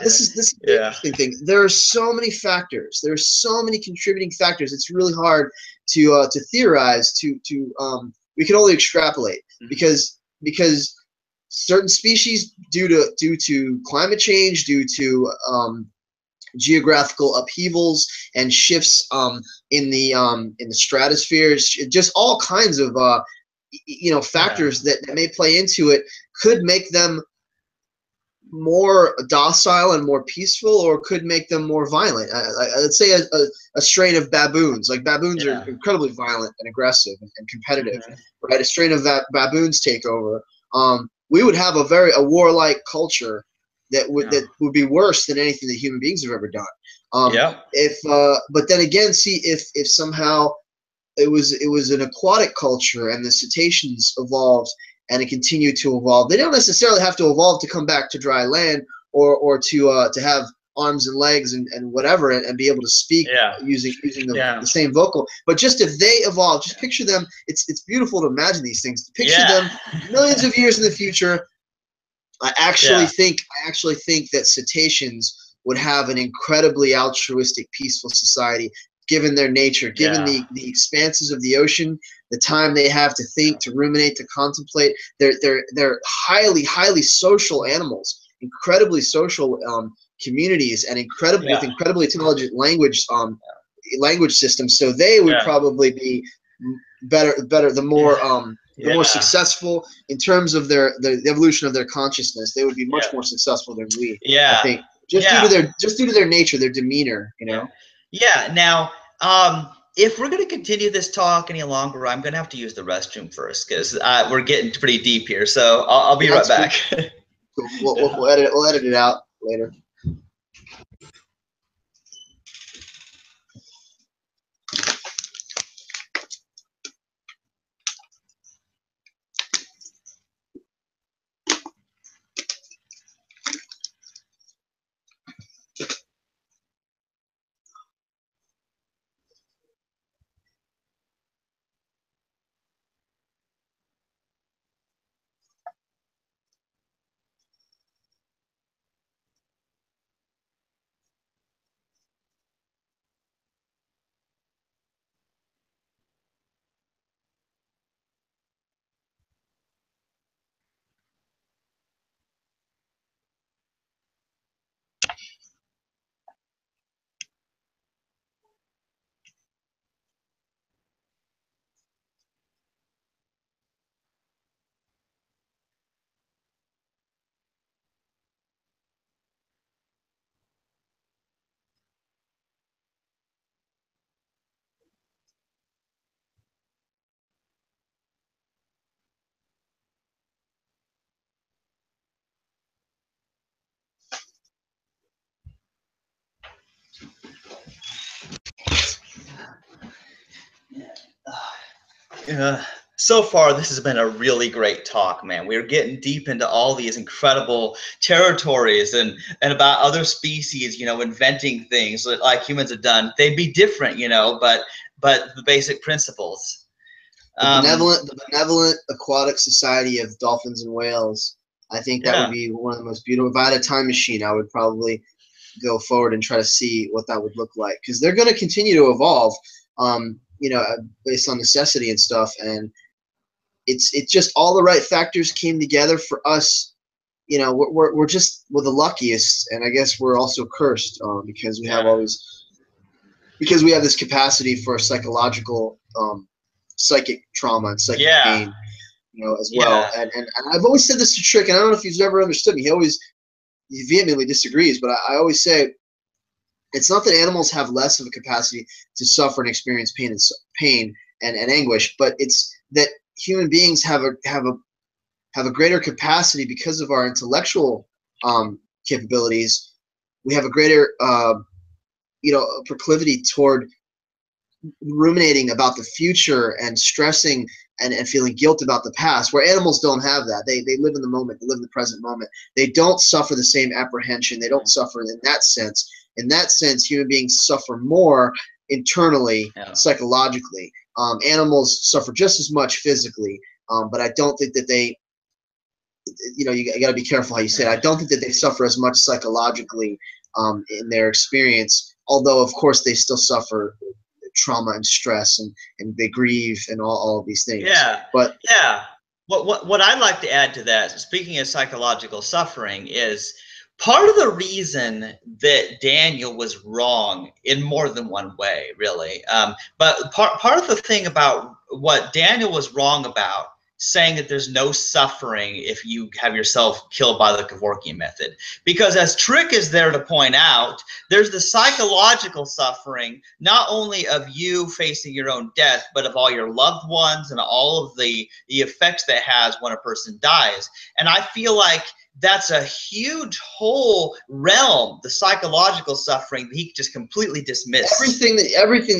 this is the interesting thing. There are so many factors. There are so many contributing factors. It's really hard to theorize. We can only extrapolate because certain species, due to climate change, due to geographical upheavals and shifts in the stratosphere, just all kinds of factors that may play into it, could make them more docile and more peaceful, or could make them more violent. Let's say a strain of baboons. Like baboons are incredibly violent and aggressive and competitive, right? A strain of baboons take over. We would have a warlike culture that would be worse than anything that human beings have ever done. But then again, see if somehow it was an aquatic culture and the cetaceans evolved and it continued to evolve. They don't necessarily have to evolve to come back to dry land or to have arms and legs and whatever and be able to speak using the same vocal. But just if they evolve, just picture them. It's beautiful to imagine these things. Picture them millions of years in the future. I actually think that cetaceans would have an incredibly altruistic, peaceful society, given their nature, given the expanses of the ocean, the time they have to think, to ruminate, to contemplate. They're highly social animals, incredibly social communities, and with incredibly intelligent language systems. So they would probably be better, the more successful in terms of the evolution of their consciousness. They would be much more successful than we. I think just due to their nature, their demeanor. Now, if we're going to continue this talk any longer, I'm going to have to use the restroom first because we're getting pretty deep here. So I'll be right back. Cool. We'll edit it out later. So far, this has been a really great talk, man. We're getting deep into all these incredible territories and about other species, you know, inventing things like humans have done. They'd be different, you know, but the basic principles. The benevolent aquatic society of dolphins and whales. I think that would be one of the most beautiful. If I had a time machine, I would probably go forward and try to see what that would look like, because they're going to continue to evolve, you know, based on necessity and stuff. And it's just all the right factors came together for us. You know, we're the luckiest, and I guess we're also cursed because we have because we have this capacity for psychological psychic trauma and psychic pain, you know, as well. And I've always said this to Trick, and I don't know if he's ever understood me. He vehemently disagrees, but I always say it's not that animals have less of a capacity to suffer and experience pain and anguish, but it's that human beings have a greater capacity because of our intellectual capabilities. We have a greater you know, proclivity toward ruminating about the future and stressing and feeling guilt about the past, where animals don't have that. They live in the moment. They live in the present moment. They don't suffer the same apprehension. They don't suffer in that sense. In that sense, human beings suffer more internally, psychologically. Animals suffer just as much physically, but I don't think that they, you know, you got to be careful how you say it. I don't think that they suffer as much psychologically in their experience, although, of course, they still suffer trauma and stress, and they grieve and all of these things. But what I'd like to add to that, speaking of psychological suffering, is part of the reason that Daniel was wrong in more than one way, really. But part of the thing about what Daniel was wrong about, saying that there's no suffering if you have yourself killed by the Kevorkian method. Because as Trick is there to point out, there's the psychological suffering, not only of you facing your own death, but of all your loved ones and all of the effects that has when a person dies. And I feel like that's a huge whole realm, the psychological suffering, that he just completely dismissed. Everything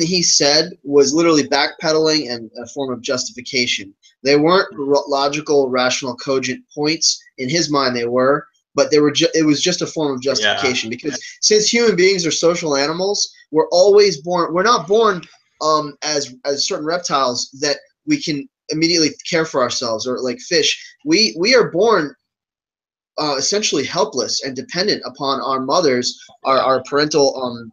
that he said was literally backpedaling and a form of justification. They weren't logical, rational, cogent points. In his mind, they were, but they were. It was just a form of justification, because since human beings are social animals, we're always born. We're not born as certain reptiles that we can immediately care for ourselves, or like fish. We are born essentially helpless and dependent upon our mothers, our parental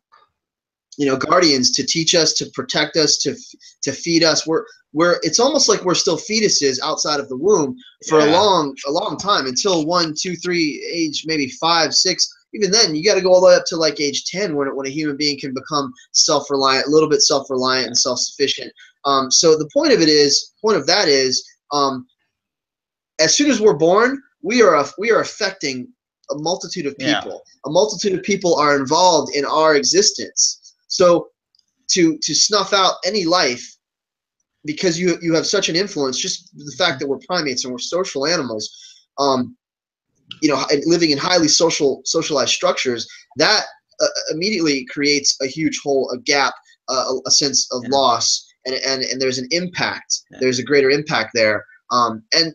you know, guardians, to teach us, to protect us, to feed us. It's almost like we're still fetuses outside of the womb for a long time, until 1, 2, 3 age, maybe 5, 6. Even then, you got to go all the way up to like age 10 when a human being can become self-reliant, a little bit self-reliant and self-sufficient. So the point of that is, as soon as we're born, we are affecting a multitude of people. A multitude of people are involved in our existence. So to snuff out any life, because you have such an influence, just the fact that we're primates and we're social animals, you know, living in highly socialized structures, that immediately creates a huge hole, a gap, a sense of loss, and there's an impact. There's a greater impact there. And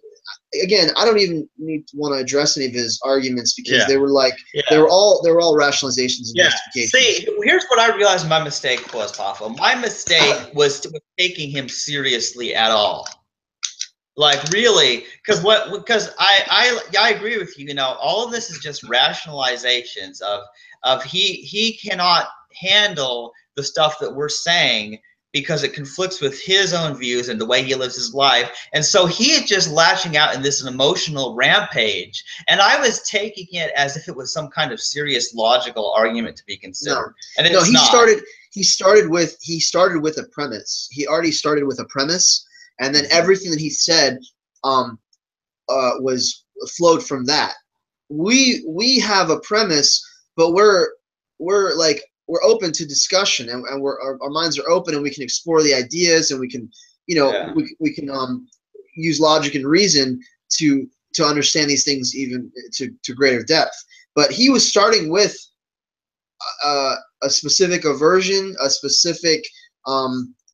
again, I don't even want to address any of his arguments, because they were like they were all rationalizations and justifications. See, here's what I realized my mistake was, Papa. My mistake was taking him seriously at all. Like, really, because I agree with you. You know, all of this is just rationalizations of he cannot handle the stuff that we're saying, because it conflicts with his own views and the way he lives his life. And so he is just lashing out in this emotional rampage. And I was taking it as if it was some kind of serious logical argument to be considered. And it's not. He started with a premise. He already started with a premise, and then everything that he said was flowed from that. We have a premise, but we're open to discussion, and our minds are open, and we can explore the ideas, and we can, you know, we can use logic and reason to understand these things even to greater depth. But he was starting with a specific aversion, a specific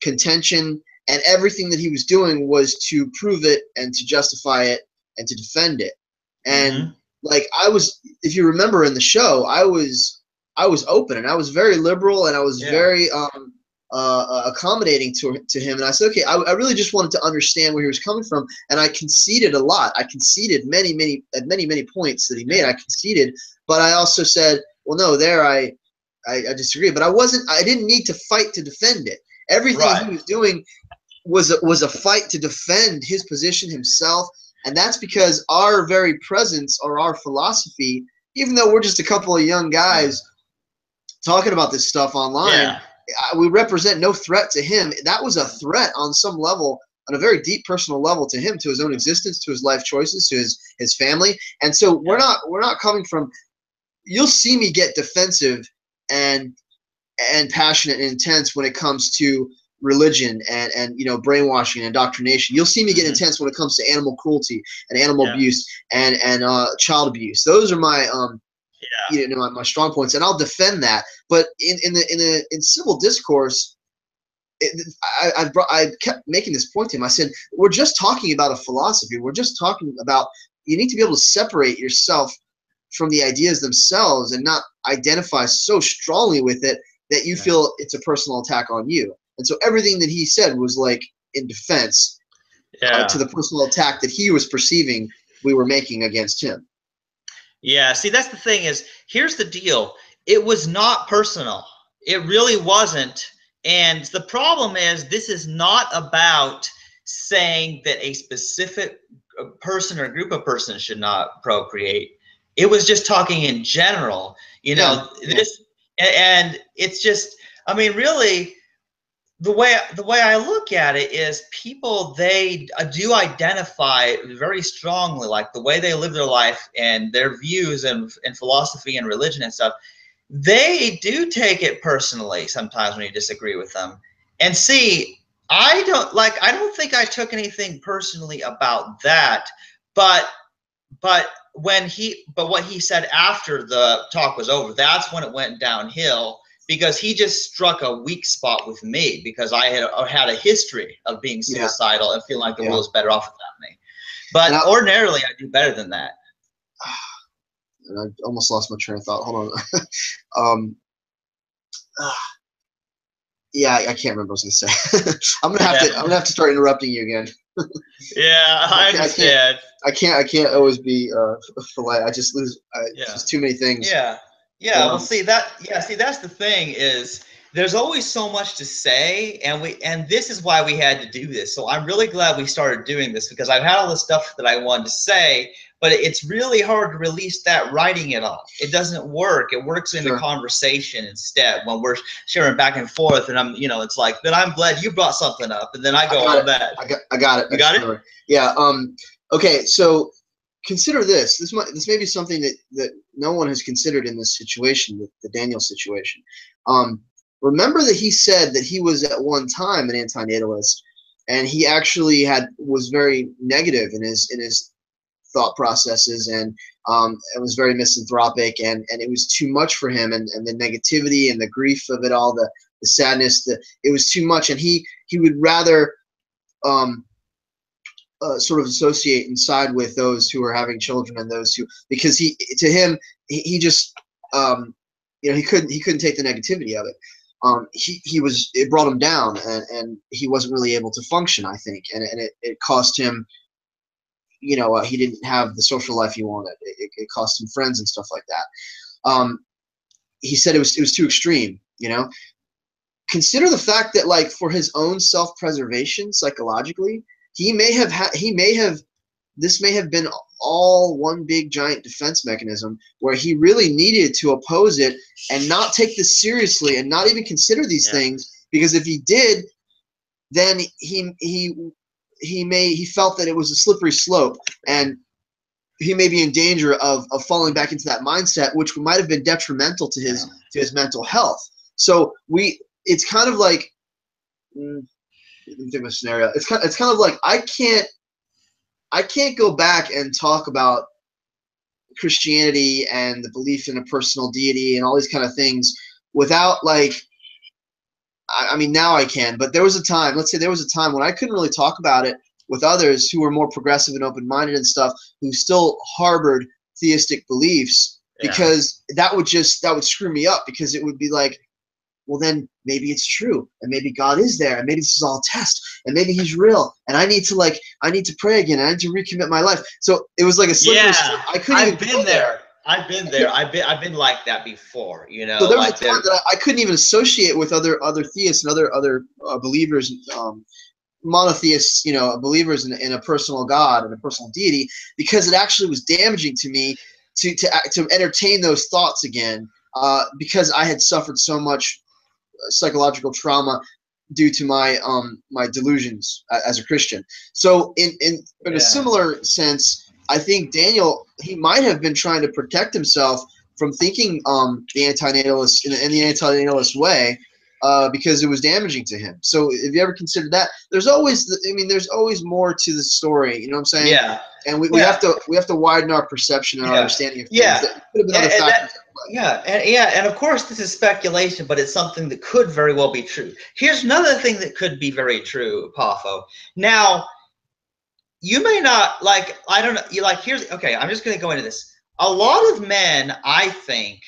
contention, and everything that he was doing was to prove it and to justify it and to defend it. And like if you remember in the show, I was open and I was very liberal and I was very accommodating to him. And I said, okay, I really just wanted to understand where he was coming from. And I conceded a lot. I conceded many points that he made. I conceded, but I also said, well, no, there I disagree. But I didn't need to fight to defend it. Everything he was doing was a fight to defend his position himself. And that's because our very presence or our philosophy, even though we're just a couple of young guys talking about this stuff online, we represent no threat to him. That was a threat on some level, on a very deep personal level to him, to his own existence, to his life choices, to his family. And so we're not coming from, you'll see me get defensive and passionate and intense when it comes to religion and brainwashing and indoctrination. You'll see me get intense when it comes to animal cruelty and animal abuse and child abuse. Those are my my strong points, and I'll defend that. But in civil discourse, I kept making this point to him. I said, we're just talking about a philosophy. We're just talking about, you need to be able to separate yourself from the ideas themselves and not identify so strongly with it that you feel it's a personal attack on you. And so everything that he said was like in defense to the personal attack that he was perceiving we were making against him. Yeah, see, that's the thing is, here's the deal. It was not personal. It really wasn't. And the problem is, this is not about saying that a specific person or group of persons should not procreate. It was just talking in general, this, and it's just, I mean, really, the way I look at it is, people, they do identify very strongly, like the way they live their life and their views and philosophy and religion and stuff, they do take it personally sometimes when you disagree with them. And see, I don't think I took anything personally about that, but what he said after the talk was over, that's when it went downhill. Because he just struck a weak spot with me, because I had a history of being suicidal and feeling like the world was better off without me. But ordinarily, I do better than that. And I almost lost my train of thought. Hold on. I can't remember what I was gonna say. I'm gonna have to start interrupting you again. I understand. I can't always be polite. I just lose. Just too many things. Well, see, that's the thing is, there's always so much to say, and this is why we had to do this. So I'm really glad we started doing this, because I've had all the stuff that I wanted to say, but it's really hard to release that writing it all. It doesn't work. It works in the conversation instead, when we're sharing back and forth, and it's like, then I'm glad you brought something up, and then I go on that. I got it. You got it? Yeah. Okay. So consider this. This may be something that no one has considered in this situation, the Daniel situation. Remember that he said that he was at one time an anti-natalist, and he actually was very negative in his thought processes, and it was very misanthropic, and it was too much for him, and the negativity and the grief of it all, the sadness, it was too much, and he would rather sort of associate and side with those who are having children, and those who, because he just he couldn't take the negativity of it. It brought him down, and he wasn't really able to function, I think, and it cost him, he didn't have the social life he wanted. It cost him friends and stuff like that. He said it was too extreme. Consider the fact that, like, for his own self-preservation psychologically, this may have been all one big giant defense mechanism, where he really needed to oppose it and not take this seriously and not even consider these things, because if he did, then he felt that it was a slippery slope, and he may be in danger of falling back into that mindset, which might have been detrimental to his mental health. So it's kind of like, let me think of a scenario. It's kind of like, I can't go back and talk about Christianity and the belief in a personal deity and all these kind of things without, like, I mean, now I can, but there was a time, let's say there was a time when I couldn't really talk about it with others who were more progressive and open-minded and stuff, who still harbored theistic beliefs, because that would screw me up, because it would be like, well, then maybe it's true, and maybe God is there, and maybe this is all a test, and maybe he's real, and I need to pray again, and I need to recommit my life. So it was like a slippery slope. I couldn't even go there. I've been there. I've been like that before, you know. So there was a time that I couldn't even associate with other theists and other believers, monotheists, you know, believers in a personal God and a personal deity, because it actually was damaging to me to entertain those thoughts again, because I had suffered so much psychological trauma due to my my delusions as a Christian. So in a similar sense, I think Daniel, he might have been trying to protect himself from thinking the anti-natalist in the anti-natalist way, because it was damaging to him. So if you ever considered that, there's always more to the story. You know what I'm saying? Yeah. And we have to widen our perception and our understanding of things. Yeah. There could have been other factors. And of course this is speculation, but it's something that could very well be true. Here's another thing that could be very true, Pafo. Now, you may not like, I don't know, I'm just going to go into this. A lot of men, I think,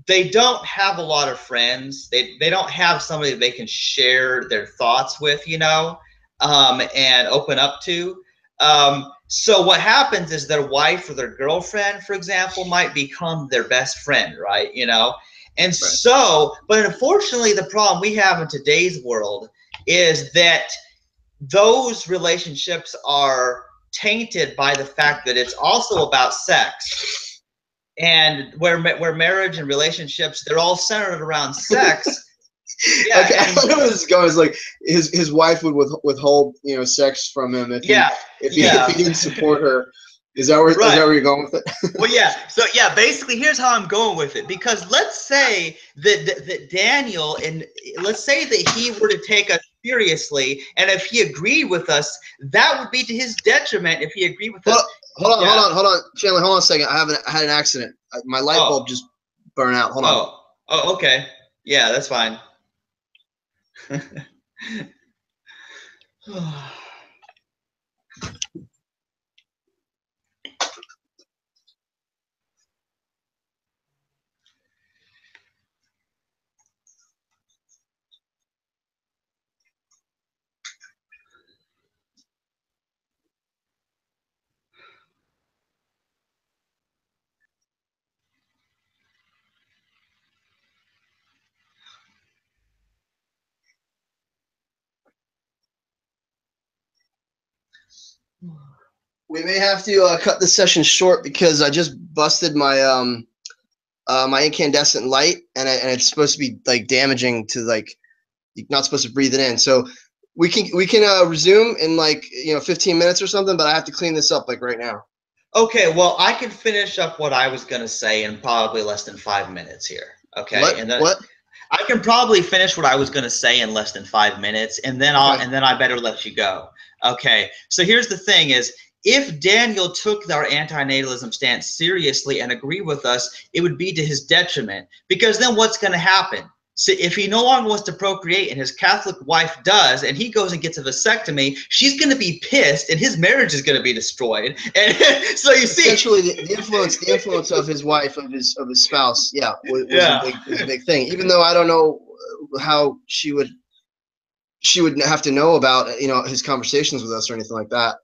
they don't have a lot of friends. They don't have somebody that they can share their thoughts with, you know, and open up to. So what happens is their wife or their girlfriend, for example, might become their best friend, right? You know, and so, but unfortunately, the problem we have in today's world is that those relationships are tainted by the fact that it's also about sex, and where marriage and relationships, they're all centered around sex. Yeah, okay. I know where this is going. It's like his wife would withhold, you know, sex from him if he didn't support her. Is that where you're going with it? Well, yeah. So yeah, basically, here's how I'm going with it. Because let's say that Daniel, and let's say that he were to take us seriously, and if he agreed with us, that would be to his detriment. If he agreed with us. Hold on, Chandler. Hold on a second. I had an accident. My light bulb just burned out. Hold on. Oh, okay. Yeah, that's fine. We may have to cut this session short because I just busted my my incandescent light, and it's supposed to be like damaging to, like, you're not supposed to breathe it in. So we can resume in, like, 15 minutes or something, but I have to clean this up like right now. Okay, well, I can finish up what I was going to say in probably less than 5 minutes here. Okay. What? I can probably finish what I was going to say in less than 5 minutes, and then I better let you go. Okay. So here's the thing is, if Daniel took our anti-natalism stance seriously and agreed with us, it would be to his detriment, because then what's going to happen? So if he no longer wants to procreate and his Catholic wife does, and he goes and gets a vasectomy, she's going to be pissed and his marriage is going to be destroyed. And so you see, essentially the influence of his wife, of his spouse, was a big thing. Even though I don't know how she would have to know about his conversations with us or anything like that.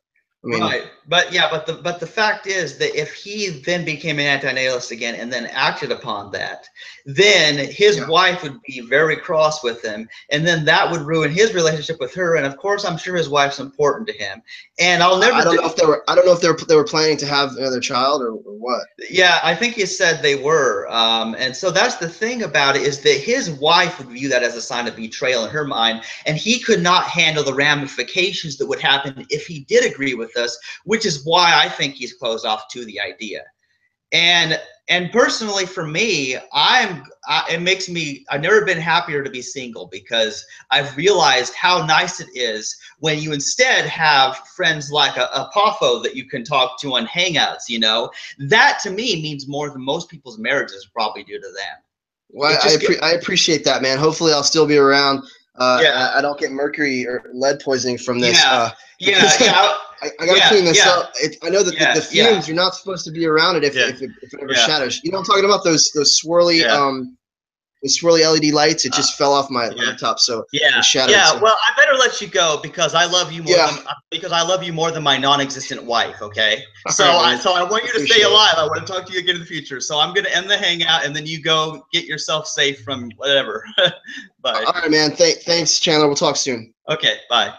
I mean, right, but the fact is that if he then became an anti-natalist again and then acted upon that, then his wife would be very cross with him, and then that would ruin his relationship with her. And of course, I'm sure his wife's important to him. And I don't know if they were planning to have another child or what. Yeah, I think you said they were, and so that's the thing about it, is that his wife would view that as a sign of betrayal in her mind, and he could not handle the ramifications that would happen if he did agree with us, which is why I think he's closed off to the idea. And personally, for me, I've never been happier to be single, because I've realized how nice it is when you instead have friends like a Pafo that you can talk to on Hangouts. That to me means more than most people's marriages probably do to them. Well, I appreciate that, man. Hopefully, I'll still be around. I don't get mercury or lead poisoning from this. I gotta clean this up. I know that the fumes, you're not supposed to be around it if it ever shadows. You know, I'm talking about those swirly the swirly LED lights. It just fell off my laptop, so it shadowed. So. Well, I better let you go because I love you more than my non-existent wife. Okay, so I want you to stay alive. I want to talk to you again in the future. So I'm gonna end the hangout, and then you go get yourself safe from whatever. Bye. All right, man. Thanks, Chandler. We'll talk soon. Okay. Bye.